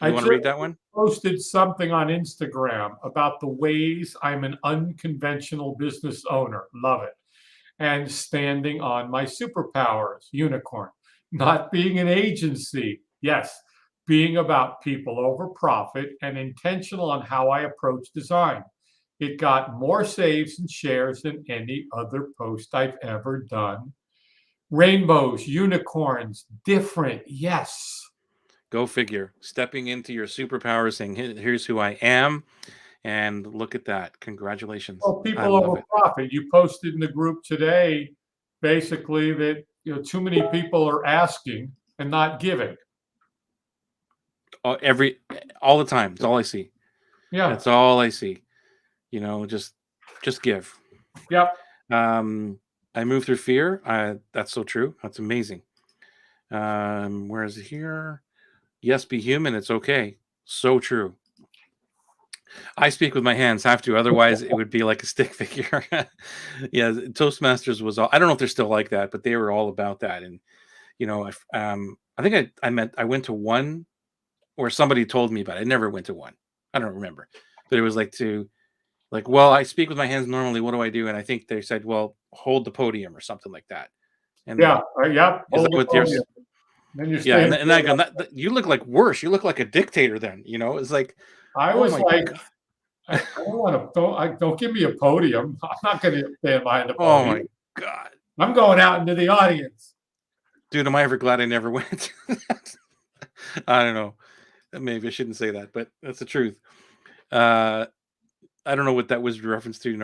I You want to just read that one? posted something on Instagram about the ways I'm an unconventional business owner. Love it. And standing on my superpowers, unicorn. Not being an agency. Yes. Being about people over profit and intentional on how I approach design. It got more saves and shares than any other post I've ever done. Rainbows, unicorns, different. Yes. Go figure. Stepping into your superpower, saying, Here's who I am." And look at that. Congratulations. Well, I people love over it. profit. You posted in the group today, basically that too many people are asking and not giving. All the time. It's all I see. Yeah. That's all I see. Just give. Yep. I move through fear. That's so true. That's amazing. Where is it here? Yes, be human. It's okay. So true. I speak with my hands, have to. Otherwise, it would be like a stick figure. Yeah, Toastmasters was all. I don't know if they're still like that, but they were all about that. And I think I went to one, or somebody told me about it. I never went to one. I don't remember, but it was well, I speak with my hands normally. What do I do? And I think they said, well, hold the podium or something like that. And Yeah. Yep. is Hold that the what yours? podium. Then you Yeah, stand. and I go, you look like worse. You look like a dictator. Then it's like, I oh was my like, god, I don't want to. Don't give me a podium. I'm not going to stand behind the oh my podium. god, I'm going out into the audience. dude, am I ever glad I never went? I don't know. Maybe I shouldn't say that, but that's the truth. Uh, I don't know what that was reference to.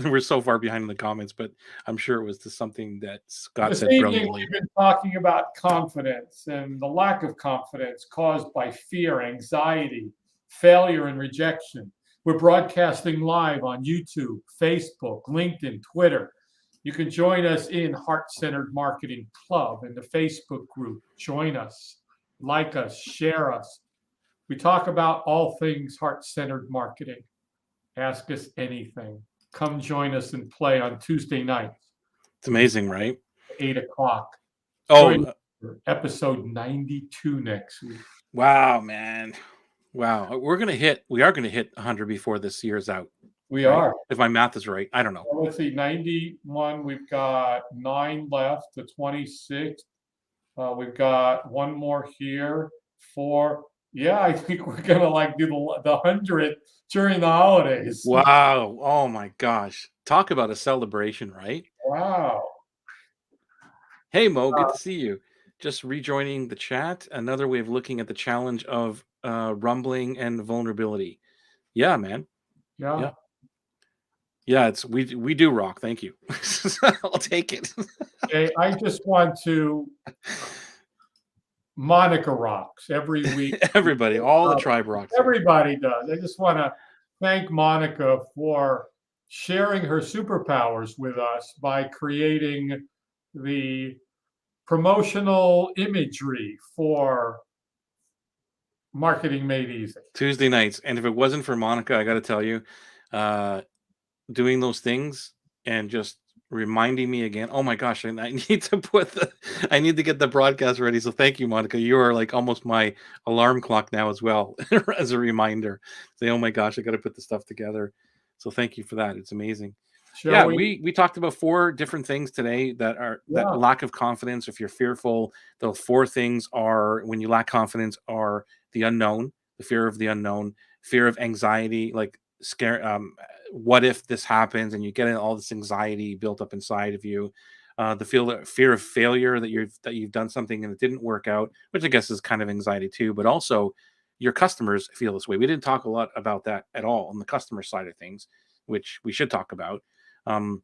We're so far behind in the comments, but I'm sure it was to something that Scott This said evening, brilliantly. we've been talking about confidence and the lack of confidence caused by fear, anxiety, failure, and rejection. We're broadcasting live on YouTube, Facebook, LinkedIn, Twitter. You can join us in Heart Centered Marketing Club in the Facebook group. Join us, like us, share us. We talk about all things heart centered marketing. Ask us anything. Come join us and play on Tuesday nights. It's amazing, right? 8 o'clock. Oh, Episode 92 next week. wow, man. Wow. We are gonna hit 100 before this year's out. We right? are. If my math is right. I don't know. Well, let's see, 91. We've got 9 left. The 26th. We've got one more here. 4. Yeah, I think we're gonna do the 100th during the holidays. Wow. Oh my gosh. Talk about a celebration, right? Wow. Hey Mo, good to see you. Just rejoining the chat. Another way of looking at the challenge of rumbling and vulnerability. Yeah, man. Yeah. Yeah, it's we do rock. Thank you. I'll take it. Okay, I just want to. Monica rocks every week. Everybody, all the tribe rocks. Everybody does. I just want to thank Monica for sharing her superpowers with us by creating the promotional imagery for Marketing Made Easy. Tuesday nights. And if it wasn't for Monica, I got to tell you, doing those things and just reminding me again. Oh my gosh, and I need to I need to get the broadcast ready. So thank you, Monica. You are like almost my alarm clock now as well, as a reminder. Say, oh my gosh, I got to put the stuff together. So thank you for that. It's amazing. Yeah, Shall we? we talked about 4 different things today that are that Yeah. lack of confidence. If you're fearful, the 4 things are when you lack confidence are the unknown, the fear of the unknown, fear of anxiety, like scare. What if this happens, and you get all this anxiety built up inside of you. The fear of failure, that you've done something and it didn't work out, which I guess is kind of anxiety too. But also, your customers feel this way. We didn't talk a lot about that at all on the customer side of things, which we should talk about. Um,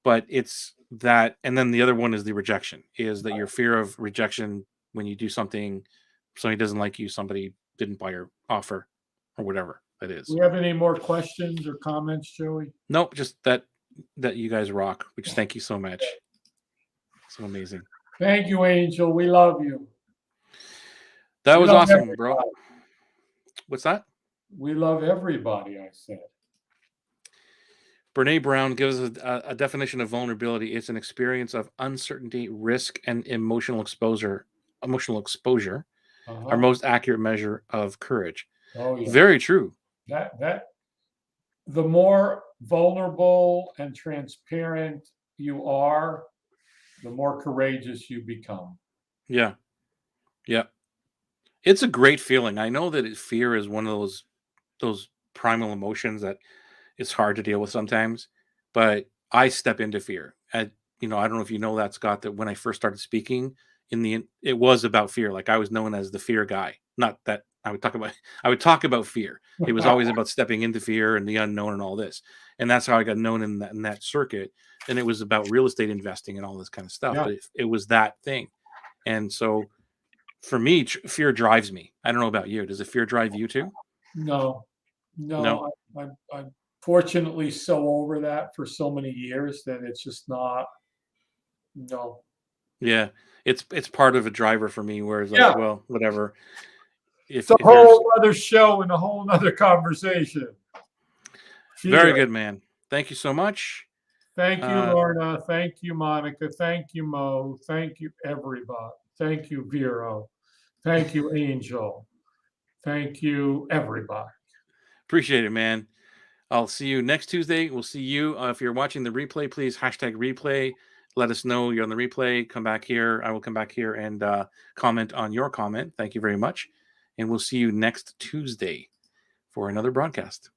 but it's that, and then the other one is the rejection, is that your fear of rejection when you do something, somebody doesn't like you, somebody didn't buy your offer, or whatever that is. Do we have any more questions or comments, Joey? Nope, just that you guys rock. Which thank you so much. So amazing. Thank you, Angel. We love you. That We was love awesome, everybody. bro. What's that? We love everybody, I said. Brene Brown gives a definition of vulnerability. It's an experience of uncertainty, risk, and emotional exposure. Emotional exposure, our most accurate measure of courage. Oh yeah. Very true. That the more vulnerable and transparent you are, the more courageous you become. Yeah. Yeah. It's a great feeling. I know that fear is one of those primal emotions that it's hard to deal with sometimes, but I step into fear. And I don't know if you know that, Scott, that when I first started speaking it was about fear. Like, I was known as the fear guy. Not that I would talk about fear. It was always about stepping into fear and the unknown and all this. And that's how I got known in that circuit. And it was about real estate investing and all this kind of stuff. Yeah. But it was that thing. And so for me, fear drives me. I don't know about you. Does the fear drive you too? No. No. I'm fortunately so over that for so many years that it's just not. No. Yeah, it's part of a driver for me, where it's like, Yeah. well, whatever. It's a whole other show and a whole other conversation. Very good, man. Thank you so much. Thank you, Lorna. Thank you, Monica. Thank you, Mo. Thank you, everybody. Thank you, Vero. Thank you, Angel. Thank you, everybody. Appreciate it, man. I'll see you next Tuesday. We'll see you. If you're watching the replay, please #replay. Let us know you're on the replay. Come back here. I will come back here and comment on your comment. Thank you very much. And we'll see you next Tuesday for another broadcast.